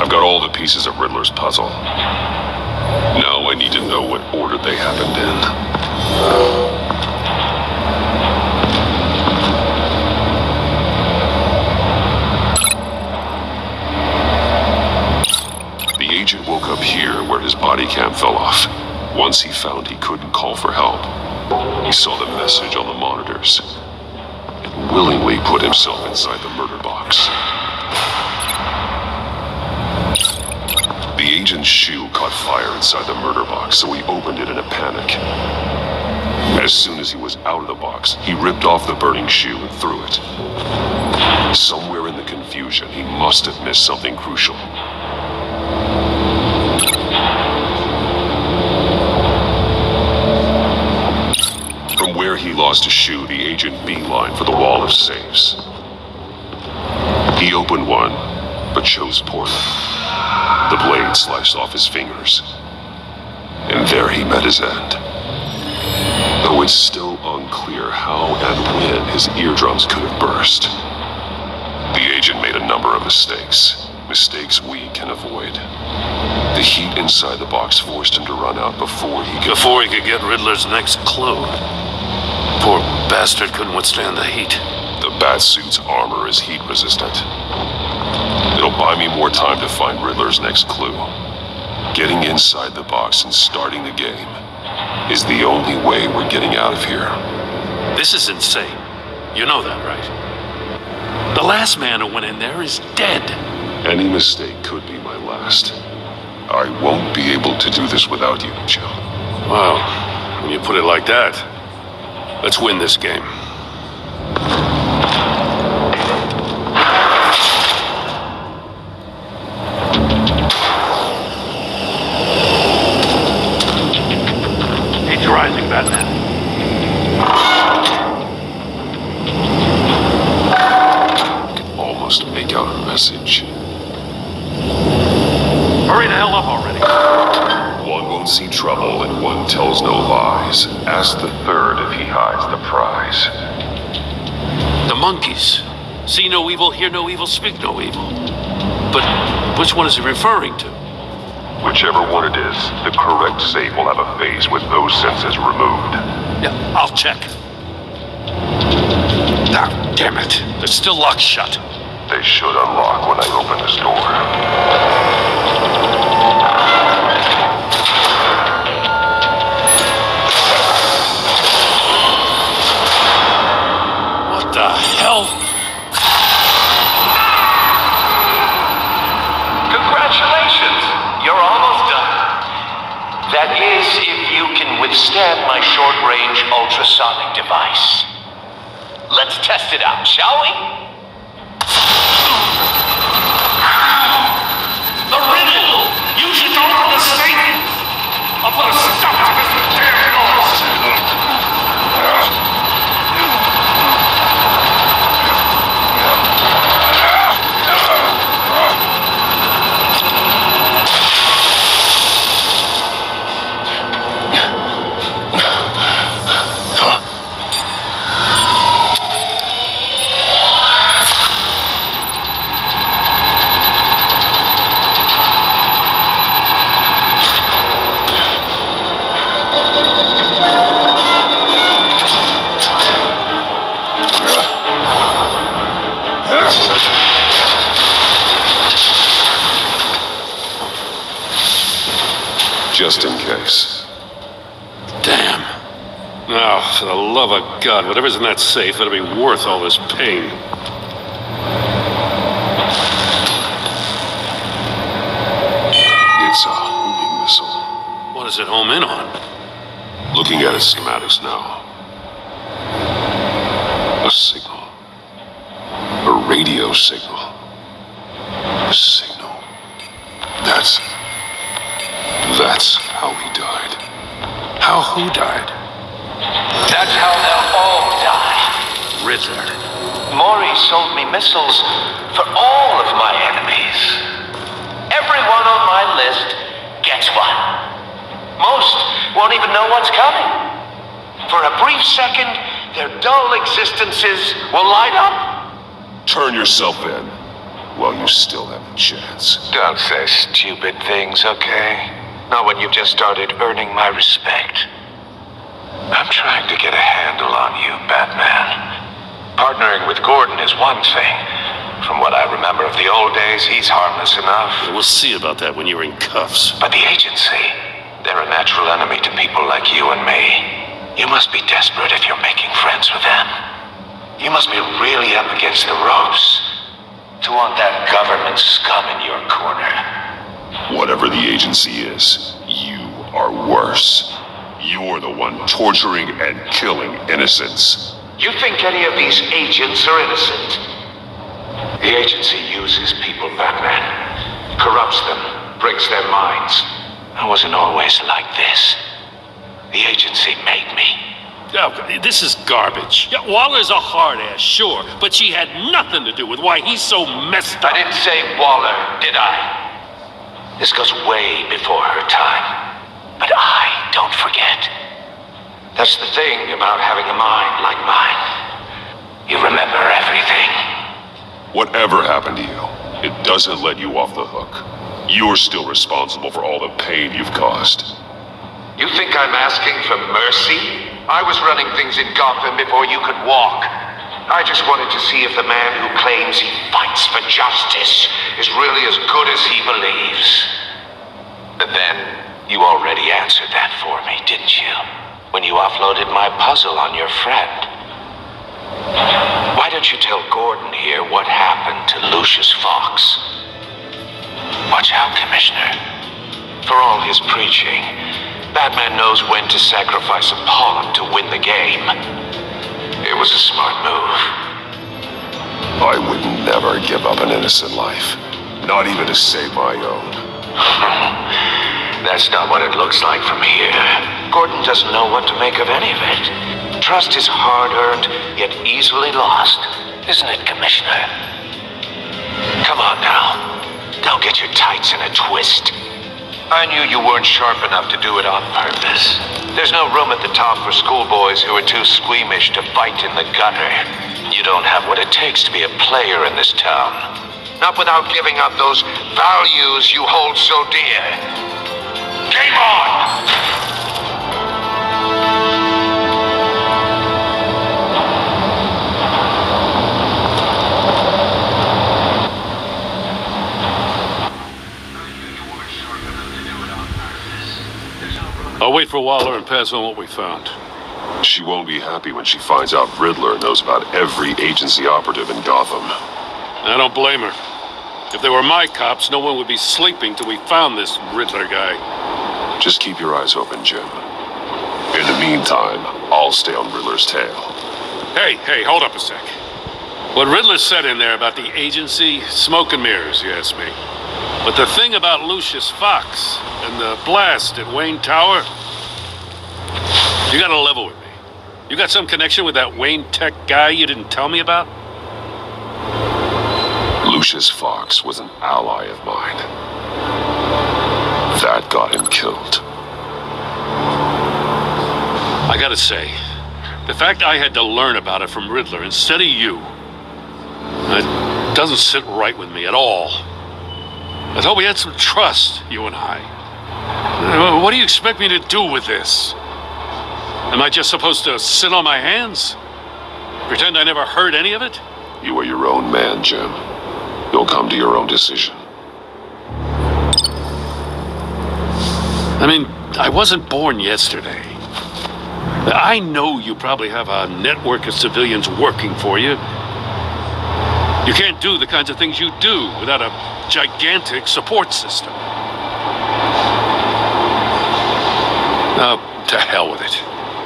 I've got all the pieces of Riddler's puzzle. Now I need to know what order they happened in. The agent woke up here where his body cam fell off. Once he found he couldn't call for help, he saw the message on the monitors and willingly put himself inside the murder box. The agent's shoe caught fire inside the murder box, so he opened it in a panic. As soon as he was out of the box, he ripped off the burning shoe and threw it. Somewhere in the confusion, he must have missed something crucial. he lost a shoe, the agent beelined for the wall of safes. He opened one, but chose poorly. The blade sliced off his fingers. And there he met his end. Though it's still unclear how and when his eardrums could have burst. The agent made a number of mistakes. Mistakes we can avoid. The heat inside the box forced him to run out before he could get Riddler's next clue. Poor bastard couldn't withstand the heat. The Batsuit's armor is heat resistant. It'll buy me more time to find Riddler's next clue. Getting inside the box and starting the game is the only way we're getting out of here. This is insane. You know that, right? The last man who went in there is dead. Any mistake could be my last. I won't be able to do this without you, Joe. Well, when you put it like that, let's win this game. Rising, Batman. Almost make out a message. Hurry the hell up already. One won't see trouble and one tells no lies. Ask the third if he hides the prize. The monkeys. See no evil, hear no evil, speak no evil. But which one is he referring to? Whichever one it is, the correct safe will have a phase with those senses removed. Yeah, I'll check. Ah, damn it. They're still locked shut. They should unlock when I open this door. What the hell? Congratulations! You're almost done. That is, if you can withstand my short-range ultrasonic device. Let's test it out, shall we? The riddle! Use it to open the safe! I'll put a stop to this damn noise! Just in case. Damn. Now, for the love of God, whatever's in that safe better be worth all this pain. It's a homing missile. What does it home in on? Looking at its schematics now. A signal. A radio signal. A signal. That's how he died. How who died? That's how they'll all die. Riddler. Maury sold me missiles for all of my enemies. Everyone on my list gets one. Most won't even know what's coming. For a brief second, their dull existences will light up. Turn yourself in while you still have the chance. Don't say stupid things, okay? Not when you've just started earning my respect. I'm trying to get a handle on you, Batman. Partnering with Gordon is one thing. From what I remember of the old days, he's harmless enough. We'll see about that when you're in cuffs. But the agency, they're a natural enemy to people like you and me. You must be desperate if you're making friends with them. You must be really up against the ropes to want that government scum in your corner. Whatever the agency is, you are worse. You're the one torturing and killing innocents. You think any of these agents are innocent? The agency uses people, Batman. Corrupts them, breaks their minds. I wasn't always like this. The agency made me. Oh, this is garbage. Yeah, Waller's a hard-ass, sure, but she had nothing to do with why he's so messed up. I didn't say Waller, did I? This goes way before her time. But I don't forget. That's the thing about having a mind like mine. You remember everything. Whatever happened to you, it doesn't let you off the hook. You're still responsible for all the pain you've caused. You think I'm asking for mercy? I was running things in Gotham before you could walk. I just wanted to see if the man who claims he fights for justice is really as good as he believes. But then, you already answered that for me, didn't you? When you offloaded my puzzle on your friend. Why don't you tell Gordon here what happened to Lucius Fox? Watch out, Commissioner. For all his preaching, Batman knows when to sacrifice a pawn to win the game. It was a smart move. I would never give up an innocent life. Not even to save my own. That's not what it looks like from here. Gordon doesn't know what to make of any of it. Trust is hard-earned, yet easily lost. Isn't it, Commissioner? Come on now. Don't get your tights in a twist. I knew you weren't sharp enough to do it on purpose. There's no room at the top for schoolboys who are too squeamish to fight in the gutter. You don't have what it takes to be a player in this town. Not without giving up those values you hold so dear. Game on! I'll wait for Waller and pass on what we found. She won't be happy when she finds out Riddler knows about every agency operative in Gotham. I don't blame her. If they were my cops, no one would be sleeping till we found this Riddler guy. Just keep your eyes open, Jim. In the meantime, I'll stay on Riddler's tail. Hey, hold up a sec. What Riddler said in there about the agency, smoke and mirrors, you ask me. But the thing about Lucius Fox and the blast at Wayne Tower, you gotta level with me. You got some connection with that Wayne Tech guy you didn't tell me about? Lucius Fox was an ally of mine. That got him killed. I gotta say, the fact I had to learn about it from Riddler instead of you, it doesn't sit right with me at all. I thought we had some trust, you and I. What do you expect me to do with this? Am I just supposed to sit on my hands? Pretend I never heard any of it? You are your own man, Jim. You'll come to your own decision. I mean, I wasn't born yesterday. I know you probably have a network of civilians working for you. You can't do the kinds of things you do without a gigantic support system. To hell with it.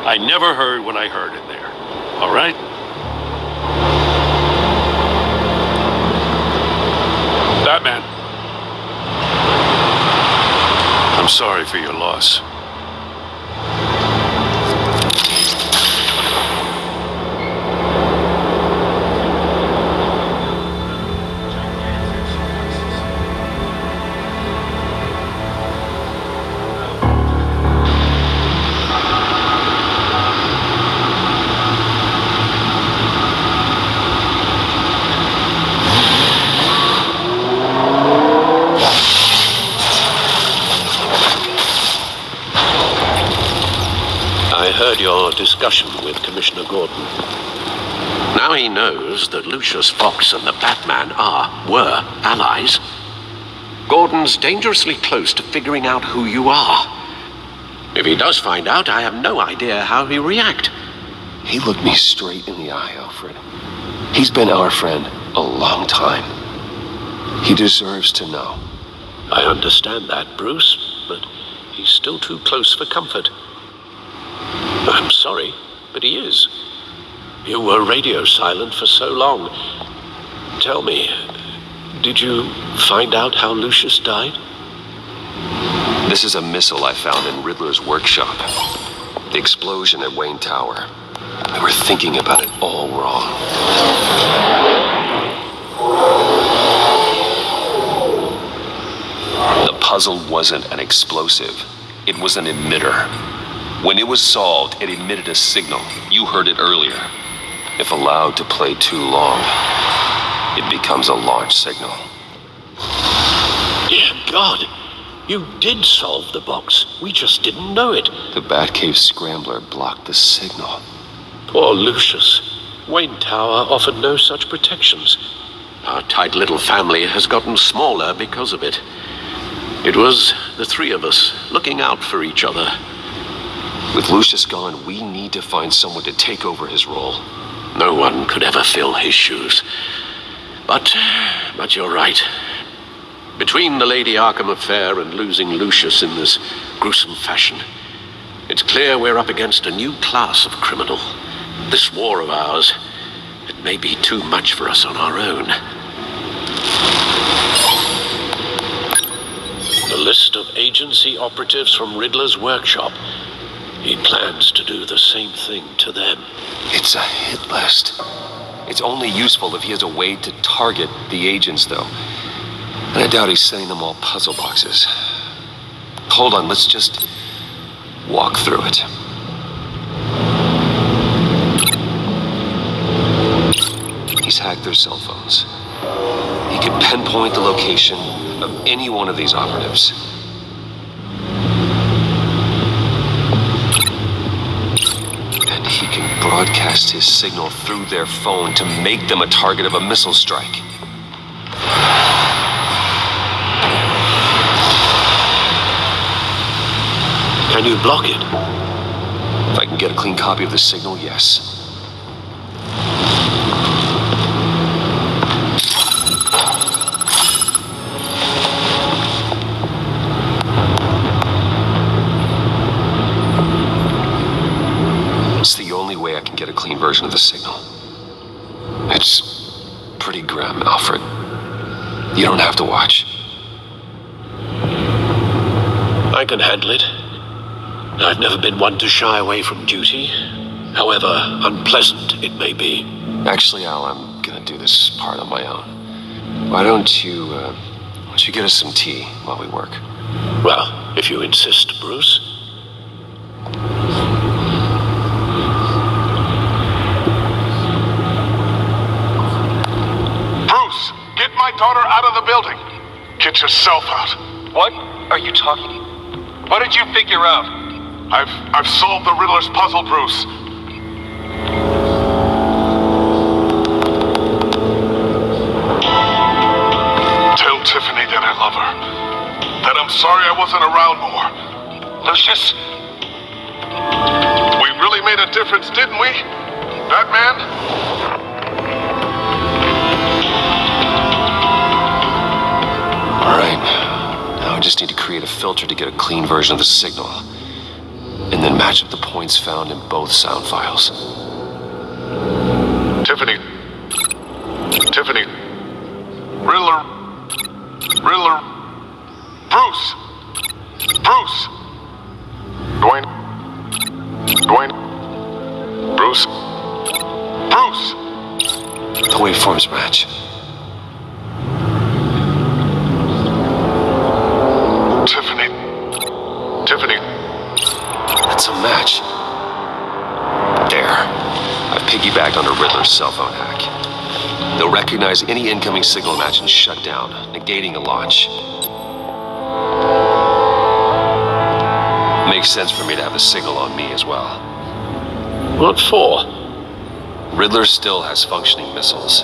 I never heard what I heard in there. All right? Batman. I'm sorry for your loss. Your discussion with Commissioner Gordon. Now he knows that Lucius Fox and the Batman were allies. Gordon's dangerously close to figuring out who you are. If he does find out, I have no idea how he'll react. He looked me straight in the eye, Alfred. He's been our friend a long time. He deserves to know. I understand that, Bruce, but he's still too close for comfort. I'm sorry, but he is. You were radio silent for so long. Tell me, did you find out how Lucius died? This is a missile I found in Riddler's workshop. The explosion at Wayne Tower. We were thinking about it all wrong. The puzzle wasn't an explosive. It was an emitter. When it was solved, it emitted a signal. You heard it earlier. If allowed to play too long, it becomes a launch signal. Dear God, you did solve the box. We just didn't know it. The Batcave Scrambler blocked the signal. Poor Lucius. Wayne Tower offered no such protections. Our tight little family has gotten smaller because of it. It was the three of us looking out for each other. With Lucius gone, we need to find someone to take over his role. No one could ever fill his shoes. But you're right. Between the Lady Arkham affair and losing Lucius in this gruesome fashion, it's clear we're up against a new class of criminal. This war of ours, it may be too much for us on our own. The list of agency operatives from Riddler's workshop. He plans to do the same thing to them. It's a hit list. It's only useful if he has a way to target the agents, though. And I doubt he's sending them all puzzle boxes. Hold on, let's just walk through it. He's hacked their cell phones. He can pinpoint the location of any one of these operatives. And he can broadcast his signal through their phone to make them a target of a missile strike. Can you block it? If I can get a clean copy of the signal, yes. It's the only way I can get a clean version of the signal. It's pretty grim, Alfred. You don't have to watch. I can handle it. I've never been one to shy away from duty, however unpleasant it may be. Actually, Al, I'm gonna do this part on my own. Why don't you get us some tea while we work? Well, if you insist, Bruce. Bruce, get my daughter out of the building. Get yourself out. What are you talking? What did you figure out? I've solved the Riddler's puzzle, Bruce. Tell Tiffany that I love her. That I'm sorry I wasn't around more. Lucius? We really made a difference, didn't we? Batman? All right. Now I just need to create a filter to get a clean version of the signal. And then match up the points found in both sound files. Tiffany. Riddler. Bruce. Dwayne. Bruce. The waveforms match. Tiffany. That's a match. There. I've piggybacked on a Riddler's cell phone hack. They'll recognize any incoming signal match and shut down, negating a launch. Makes sense for me to have the signal on me as well. What for? Riddler still has functioning missiles.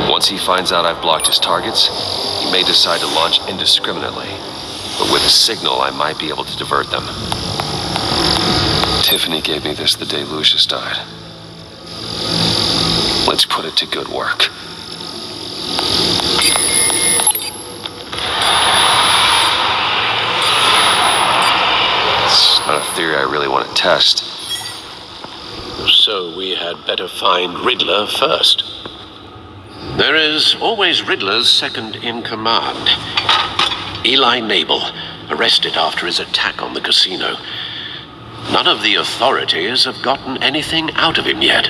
Once he finds out I've blocked his targets, he may decide to launch indiscriminately. But with a signal, I might be able to divert them. Tiffany gave me this the day Lucius died. Let's put it to good work. It's not a theory I really want to test. So we had better find Riddler first. There is always Riddler's second in command. Eli Nabel, arrested after his attack on the casino. None of the authorities have gotten anything out of him yet.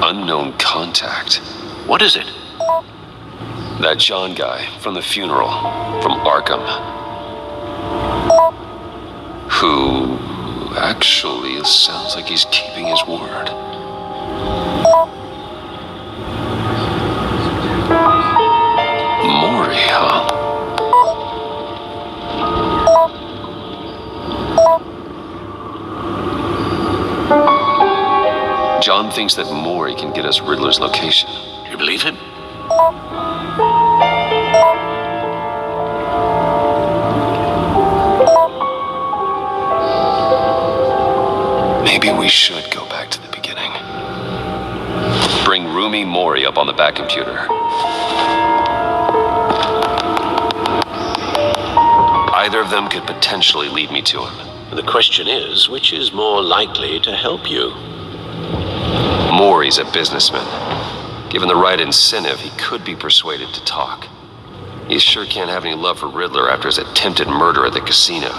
Unknown contact. What is it? That John guy from the funeral, from Arkham. Who actually sounds like he's keeping his word. Maury, huh? John thinks that Maury can get us Riddler's location. You believe him? Maybe we should go back to the beginning. Bring Roomy Maury up on the back computer. Either of them could potentially lead me to him. The question is, which is more likely to help you? Maury's a businessman. Given the right incentive, he could be persuaded to talk. He sure can't have any love for Riddler after his attempted murder at the casino.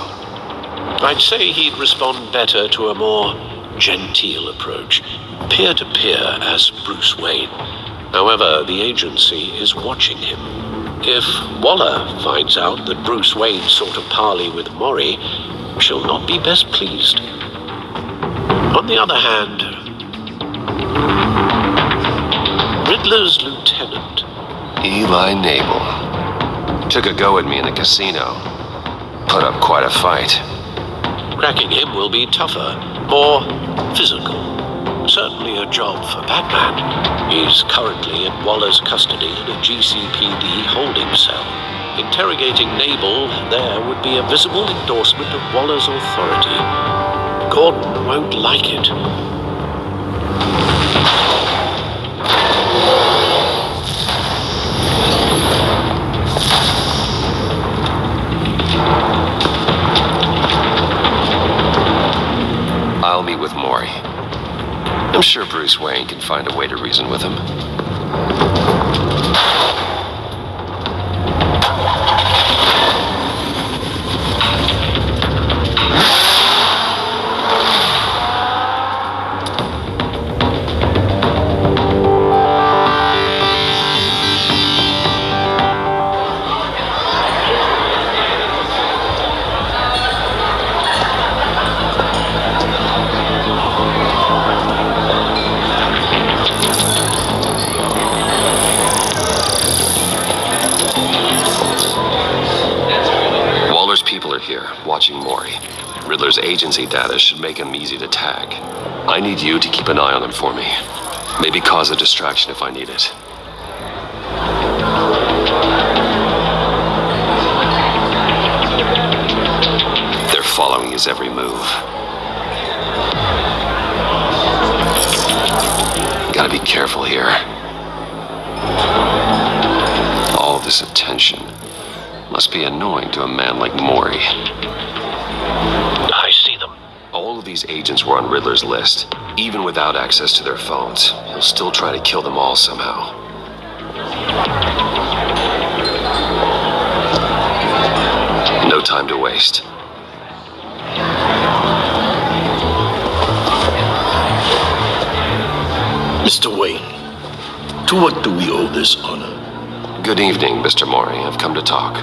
I'd say he'd respond better to a more genteel approach, peer-to-peer as Bruce Wayne. However, the agency is watching him. If Waller finds out that Bruce Wayne sought a parley with Maury, she'll not be best pleased. On the other hand, Riddler's lieutenant, Eli Nabel, took a go at me in the casino. Put up quite a fight. Cracking him will be tougher, more physical. Certainly a job for Batman. He's currently in Waller's custody in a GCPD holding cell. Interrogating Nabel there would be a visible endorsement of Waller's authority. Gordon won't like it. I'll meet with Maury. I'm sure Bruce Wayne can find a way to reason with him. People are here, watching Maury. Riddler's agency data should make him easy to tag. I need you to keep an eye on him for me. Maybe cause a distraction if I need it. They're following his every move. Gotta be careful here. All this attention must be annoying to a man like Maury. I see them. All of these agents were on Riddler's list. Even without access to their phones, he'll still try to kill them all somehow. No time to waste. Mr. Wayne, to what do we owe this honor? Good evening, Mr. Maury. I've come to talk.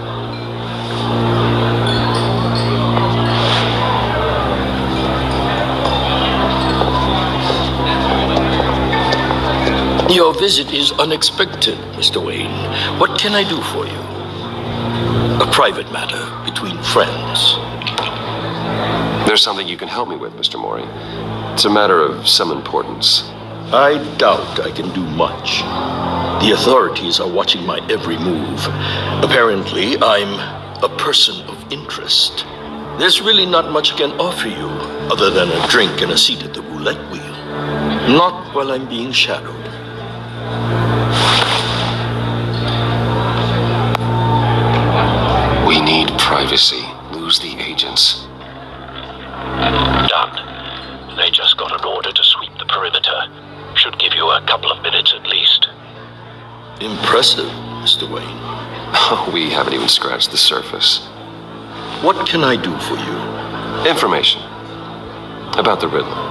Your visit is unexpected, Mr. Wayne. What can I do for you? A private matter between friends. There's something you can help me with, Mr. Maury. It's a matter of some importance. I doubt I can do much. The authorities are watching my every move. Apparently, I'm a person of interest. There's really not much I can offer you other than a drink and a seat at the roulette wheel. Not while I'm being shadowed. We need privacy. Lose the agents. Done. They just got an order to sweep the perimeter. Should give you a couple of minutes at least. Impressive, Mr. Wayne? We haven't even scratched the surface. What can I do for you? Information about the Riddler.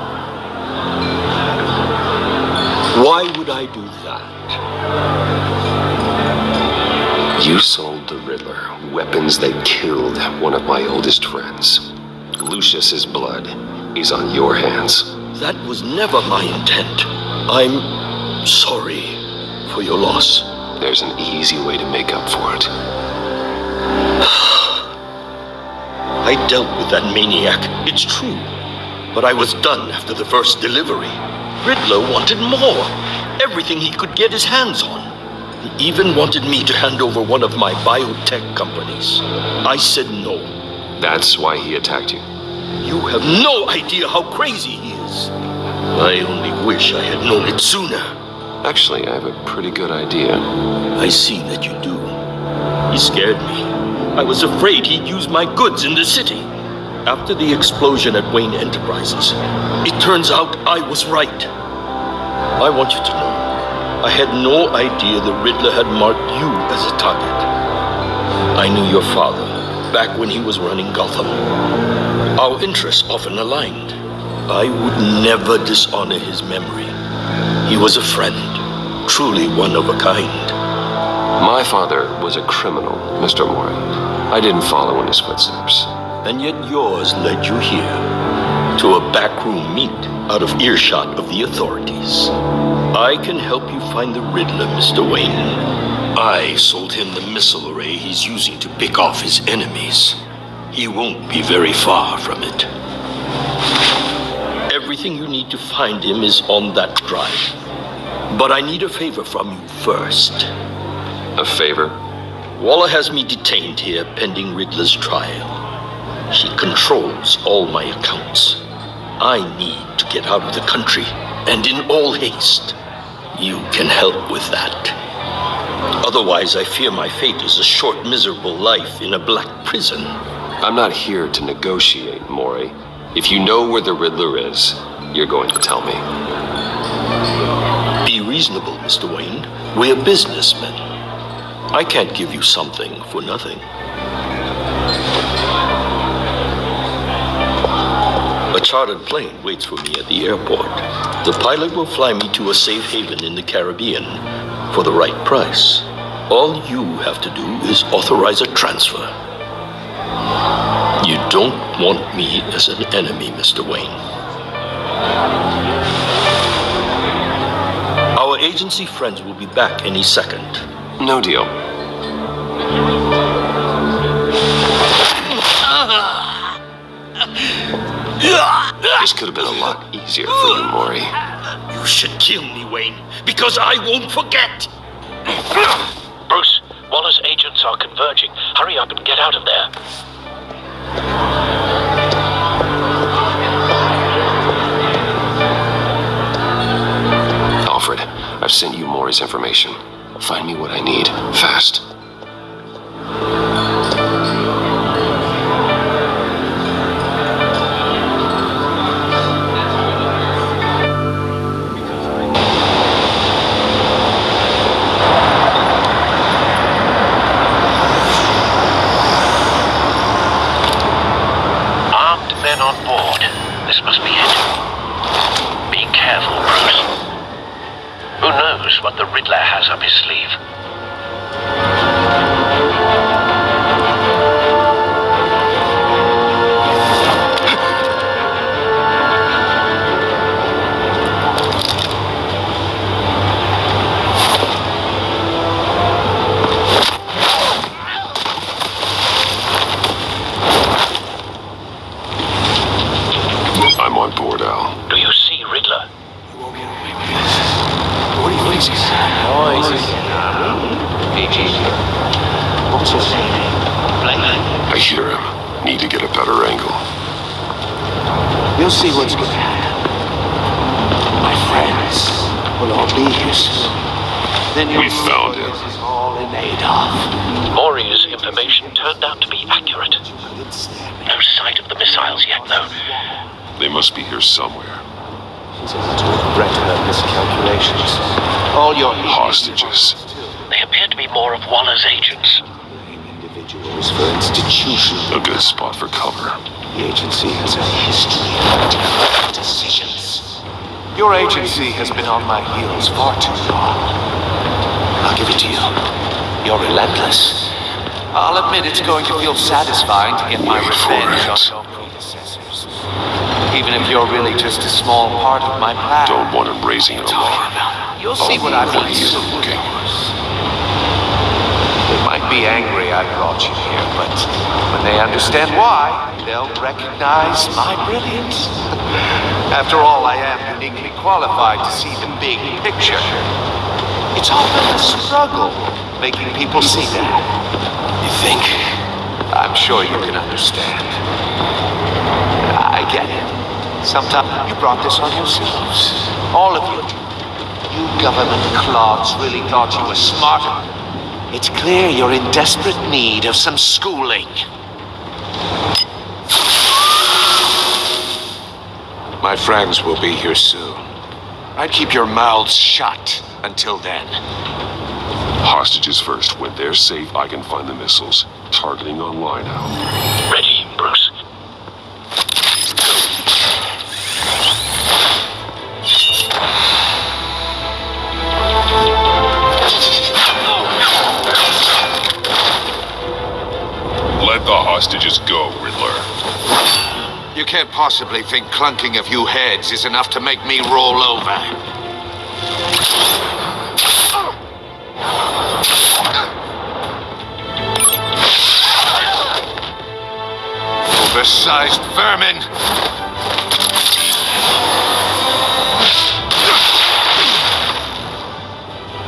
Why would I do that? You sold the Riddler weapons that killed one of my oldest friends. Lucius's blood is on your hands. That was never my intent. I'm sorry for your loss. There's an easy way to make up for it. I dealt with that maniac, it's true. But I was done after the first delivery. Riddler wanted more. Everything he could get his hands on. He even wanted me to hand over one of my biotech companies. I said no. That's why he attacked you. You have no idea how crazy he is. I only wish I had known it sooner. Actually, I have a pretty good idea. I see that you do. He scared me. I was afraid he'd use my goods in the city. After the explosion at Wayne Enterprises, it turns out I was right. I want you to know, I had no idea the Riddler had marked you as a target. I knew your father back when he was running Gotham. Our interests often aligned. I would never dishonor his memory. He was a friend, truly one of a kind. My father was a criminal, Mr. Moore. I didn't follow in his footsteps. And yet yours led you here, to a backroom meet out of earshot of the authorities. I can help you find the Riddler, Mr. Wayne. I sold him the missile array he's using to pick off his enemies. He won't be very far from it. Everything you need to find him is on that drive. But I need a favor from you first. A favor? Waller has me detained here pending Riddler's trial. He controls all my accounts. I need to get out of the country, and in all haste. You can help with that. Otherwise, I fear my fate is a short, miserable life in a black prison. I'm not here to negotiate, Maury. If you know where the Riddler is, you're going to tell me. Be reasonable, Mr. Wayne. We're businessmen. I can't give you something for nothing. A chartered plane waits for me at the airport. The pilot will fly me to a safe haven in the Caribbean for the right price. All you have to do is authorize a transfer. You don't want me as an enemy, Mr. Wayne. Our agency friends will be back any second. No deal. This could have been a lot easier for you, Maury. You should kill me, Wayne, because I won't forget. Bruce, Waller's agents are converging. Hurry up and get out of there. Alfred, I've sent you Maury's information. Find me what I need, fast. On board. This must be it. Be careful, Bruce. Who knows what the Riddler has up his sleeve? I'm on board, Al. Do you see Riddler? What do you think? I hear him. Need to get a better angle. You'll see what's going to happen. My friends will all be here soon. Then We found him. is all in aid of. Maury's information turned out to be accurate. No sight of the missiles yet, though. They must be here somewhere. She's able to regret her miscalculations. All your hostages. They appear to be more of Waller's agents. Individuals for institutions. A good spot for cover. The agency has a history of difficult decisions. Your agency has been on my heels far too long. I'll give it to you. You're relentless. I'll admit it's going to feel satisfying to get my revenge on your predecessors. Even if you're really just a small part of my plan. Don't want him raising it alone. You'll see what I've been looking. They might be angry I brought you here, but when they understand why, they'll recognize my brilliance. After all, I am uniquely qualified to see the big picture. It's all been a struggle, making people see that. You think? I'm sure you can understand. I get it. Sometimes you brought this on yourselves. All of you. You government clods really thought you were smarter. It's clear you're in desperate need of some schooling. My friends will be here soon. I'd keep your mouths shut until then. Hostages first. When they're safe, I can find the missiles. Targeting online now. Ready, Bruce. Let the hostages go, Riddler. You can't possibly think clunking a few heads is enough to make me roll over. Oversized vermin!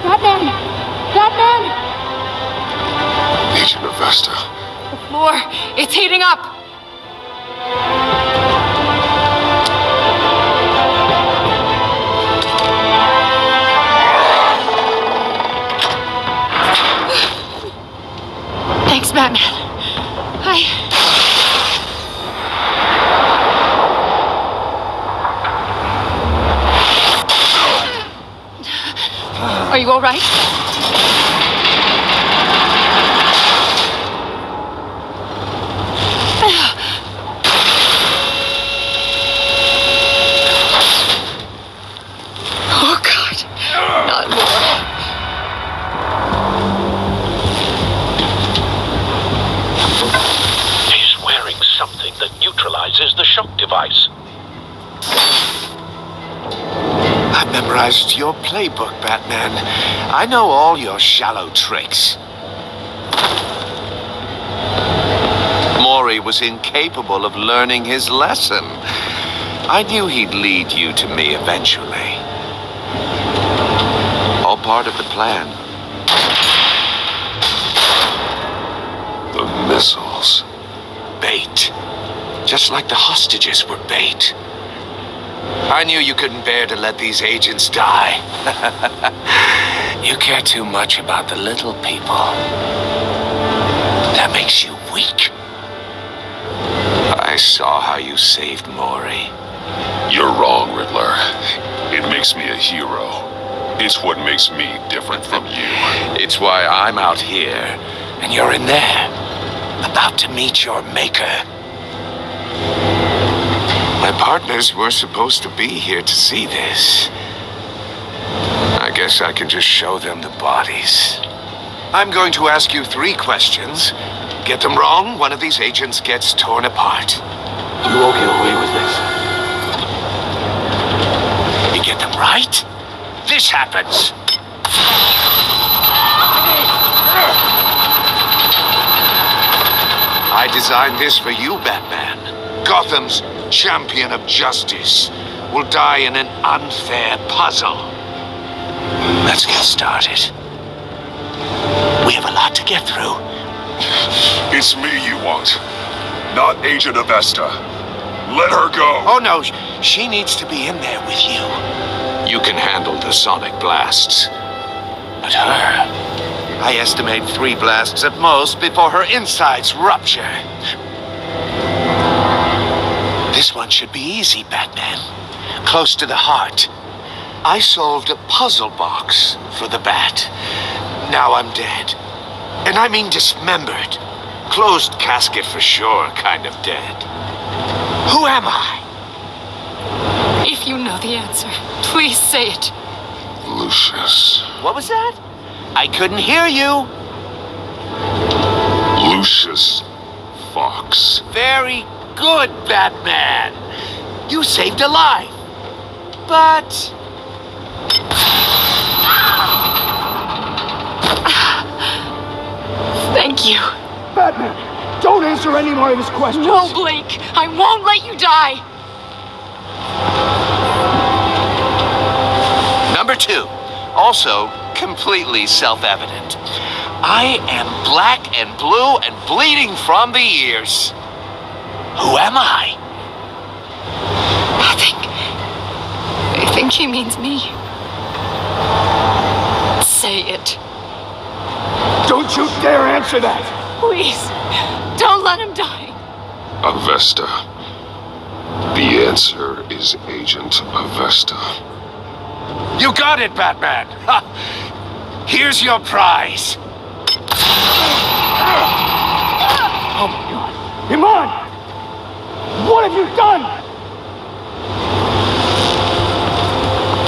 Batman! Batman! Agent of Vesta. The floor, it's heating up! Thanks, Batman. Are you all right? Oh, God. Not more. He's wearing something that neutralizes the shock device. I've memorized your playbook, Batman. I know all your shallow tricks. Mori was incapable of learning his lesson. I knew he'd lead you to me eventually. All part of the plan. The missiles. Bait. Just like the hostages were bait. I knew you couldn't bear to let these agents die. You care too much about the little people. That makes you weak. I saw how you saved Mori. You're wrong, Riddler. It makes me a hero. It's what makes me different from you. It's why I'm out here, and you're in there, about to meet your maker. My partners were supposed to be here to see this. I guess I can just show them the bodies. I'm going to ask you 3 questions. Get them wrong, one of these agents gets torn apart. You won't get away with this. You get them right, this happens. I designed this for you, Batman. Gotham's champion of justice will die in an unfair puzzle. Let's get started. We have a lot to get through. It's me you want, not Agent of Vesta. Let her go. Oh, no. She needs to be in there with you. You can handle the sonic blasts. But her, I estimate 3 blasts at most before her insides rupture. This one should be easy, Batman. Close to the heart. I solved a puzzle box for the Bat. Now I'm dead. And I mean dismembered. Closed casket for sure, kind of dead. Who am I? If you know the answer, please say it. Lucius. What was that? I couldn't hear you. Lucius Fox. Very good, Batman. You saved a life. But... Thank you. Batman, don't answer any more of his questions. No, Blake. I won't let you die. Number 2. Also completely self-evident. I am black and blue and bleeding from the ears. Who am I? I think he means me. Say it. Don't you dare answer that! Please, don't let him die. Avesta. The answer is Agent Avesta. You got it, Batman. Ha. Here's your prize. Oh my God. Iman! What have you done?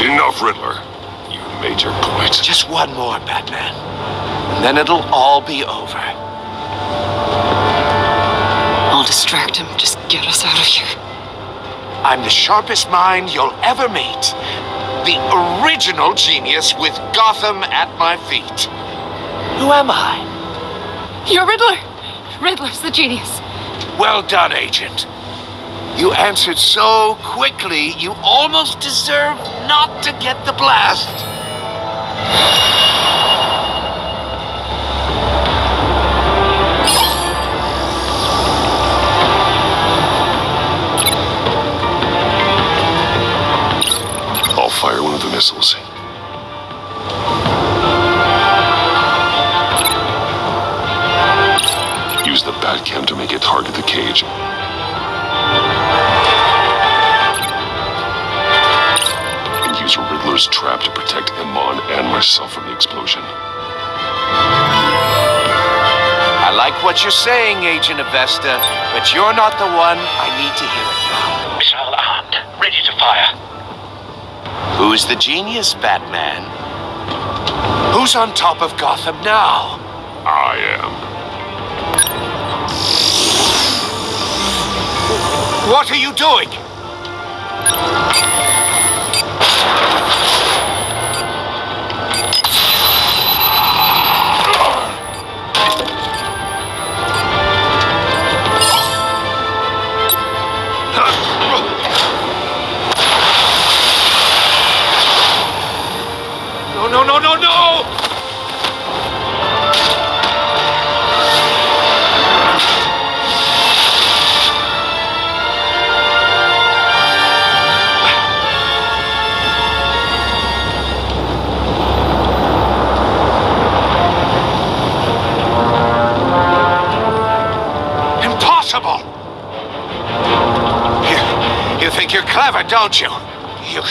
Enough, Riddler. You made your point. Just one more, Batman. And then it'll all be over. I'll distract him. Just get us out of here. I'm the sharpest mind you'll ever meet. The original genius with Gotham at my feet. Who am I? You're Riddler. Riddler's the genius. Well done, Agent. You answered so quickly, you almost deserve not to get the blast. I'll fire one of the missiles. Use the Batcam to make it target the cage. And use Riddler's trap to protect Iman and myself from the explosion. I like what you're saying, Agent Avesta, but you're not the one I need to hear it from. Missile armed, ready to fire. Who's the genius, Batman? Who's on top of Gotham now? I am. What are you doing? No, no, no, no! Impossible! You think you're clever, don't you? You...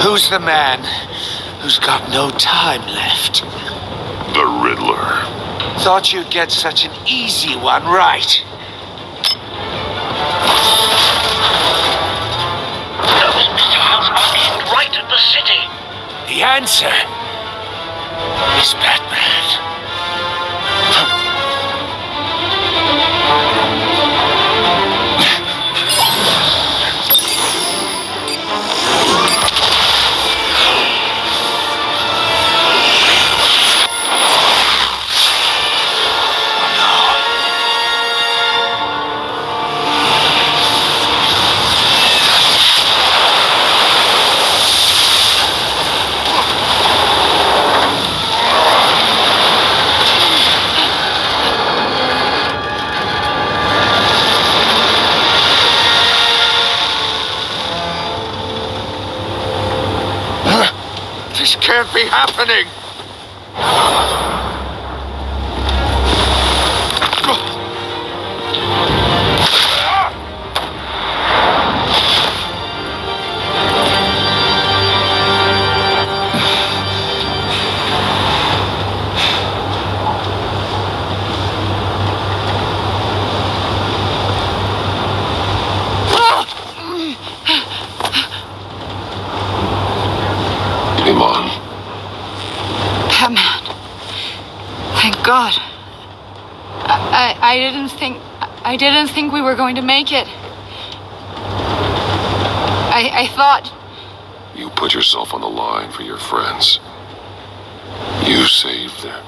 Who's the man who's got no time left? The Riddler. Thought you'd get such an easy one right. Those missiles are aimed right at the city. The answer is Batman. This can't be happening! Iman. Batman. Thank God. I didn't think we were going to make it. I thought... You put yourself on the line for your friends. You saved them.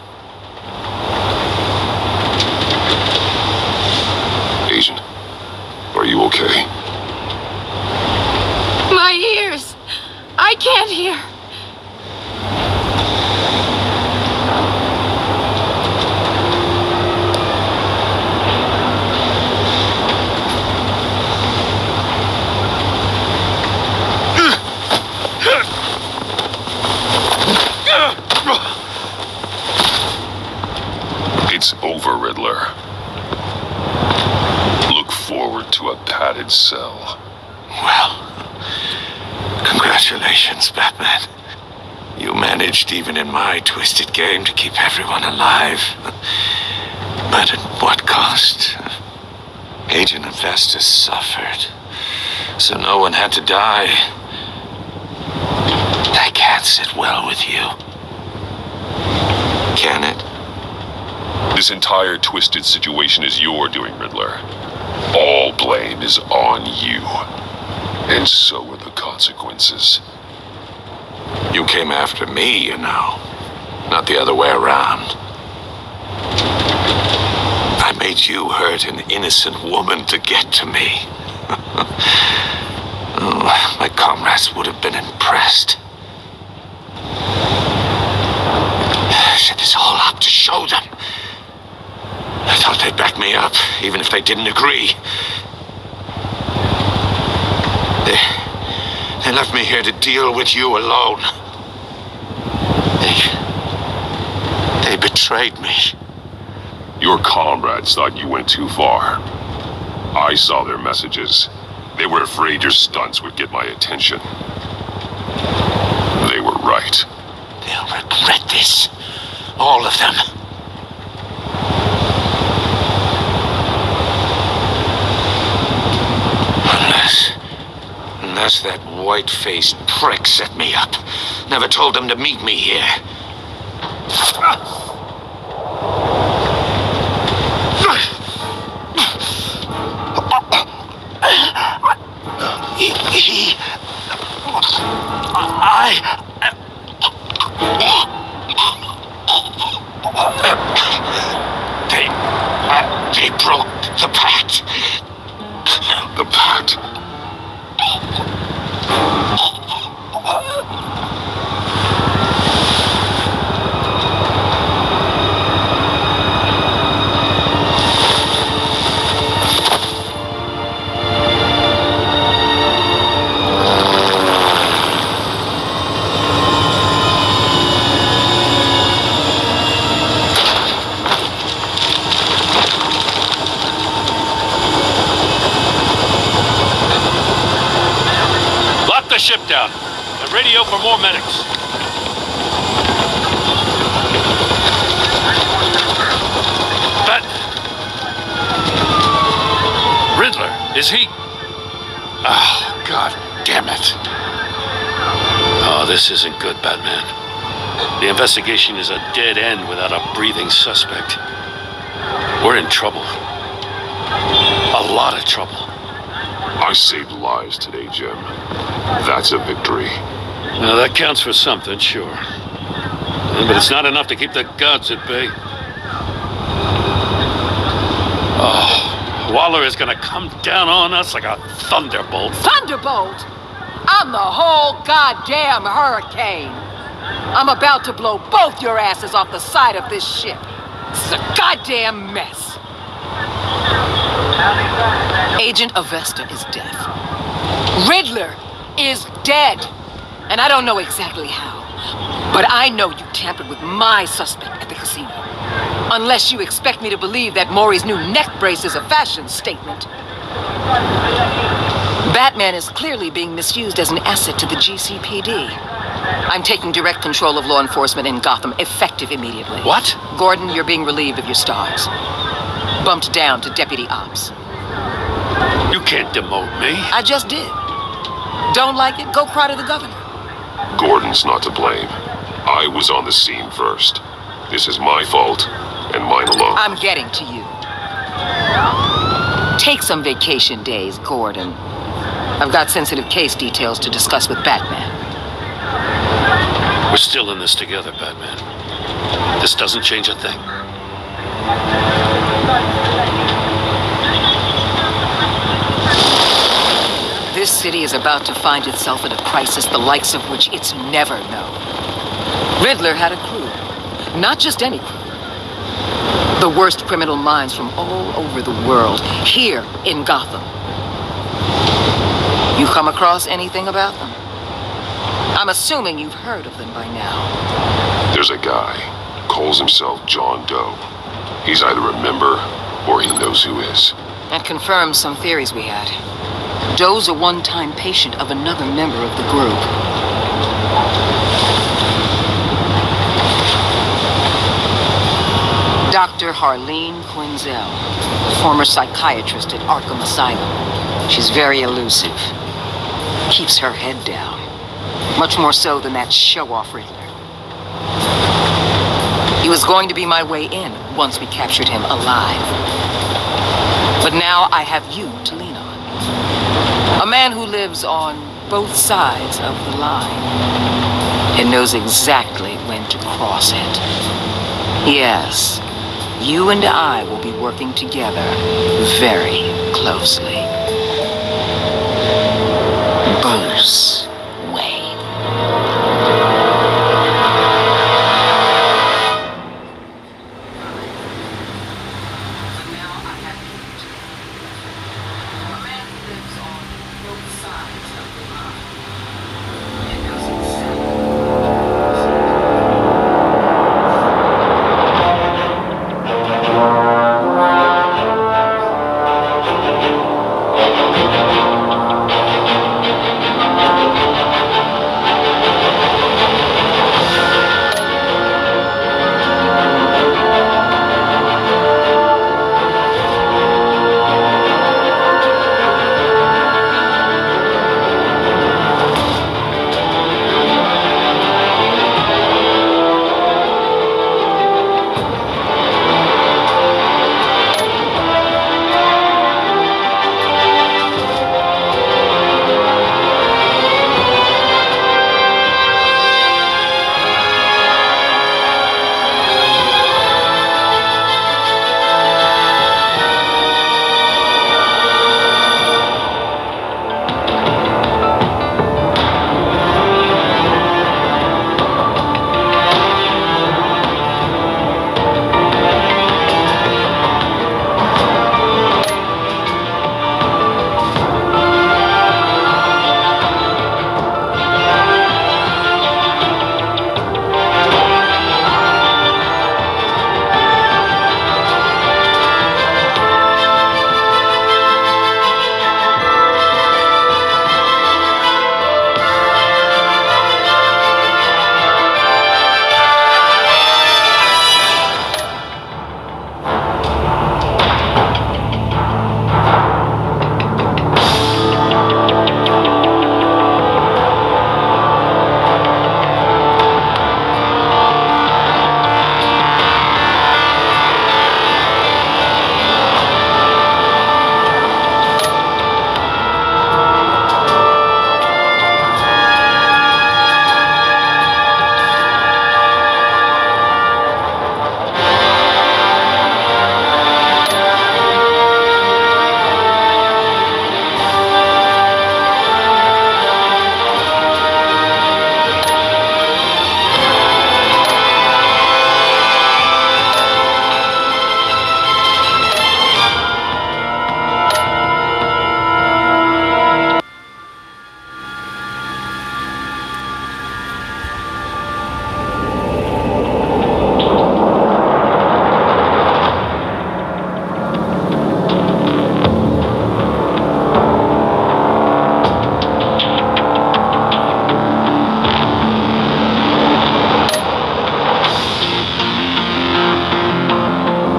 Agent, are you okay? My ears! I can't hear. It's over, Riddler. Look forward to a padded cell. Well, congratulations, Batman. You managed, even in my twisted game, to keep everyone alive. But at what cost? Agent Avestus suffered, so no one had to die. That can't sit well with you. Can it? This entire twisted situation is your doing, Riddler. All blame is on you. And so are the consequences. You came after me, you know. Not the other way around. I made you hurt an innocent woman to get to me. Oh, my comrades would have been impressed. I set this all up to show them. I thought they'd back me up, even if they didn't agree. They left me here to deal with you alone. They betrayed me. Your comrades thought you went too far. I saw their messages. They were afraid your stunts would get my attention. They were right. They'll regret this. All of them. Unless that white-faced prick set me up. Never told them to meet me here. They broke the pact. The pact? The ship down and radio for more medics. But Riddler, is he? Oh, God damn it. Oh, this isn't good, Batman. The investigation is a dead end without a breathing suspect. We're in trouble. A lot of trouble. I saved lives today, Jim. That's a victory. Now, that counts for something, sure. But it's not enough to keep the gods at bay. Oh, Waller is gonna come down on us like a thunderbolt. Thunderbolt? I'm the whole goddamn hurricane. I'm about to blow both your asses off the side of this ship. This is a goddamn mess. Agent Avesta is dead. Riddler is dead. And I don't know exactly how, But I know you tampered with my suspect at the casino. Unless you expect me to believe that Maury's new neck brace is a fashion statement. Batman is clearly being misused as an asset to the GCPD. I'm taking direct control of law enforcement in Gotham, effective immediately. What? Gordon, you're being relieved of your stars. Bumped down to Deputy Ops. You can't demote me. I just did. Don't like it? Go cry to the governor. Gordon's not to blame. I was on the scene first. This is my fault, and mine alone. I'm getting to you. Take some vacation days, Gordon. I've got sensitive case details to discuss with Batman. We're still in this together, Batman. This doesn't change a thing. This city is about to find itself in a crisis the likes of which it's never known. Riddler had a crew. Not just any crew. The worst criminal minds from all over the world, here in Gotham. You come across anything about them? I'm assuming you've heard of them by now. There's a guy, calls himself John Doe. He's either a member, or he knows who is. That confirms some theories we had. Doe's a one-time patient of another member of the group. Dr. Harleen Quinzel, former psychiatrist at Arkham Asylum. She's very elusive. Keeps her head down. Much more so than that show-off Riddler. He was going to be my way in once we captured him alive. But now I have you to lean on. A man who lives on both sides of the line and knows exactly when to cross it. Yes, you and I will be working together very closely. Bruce.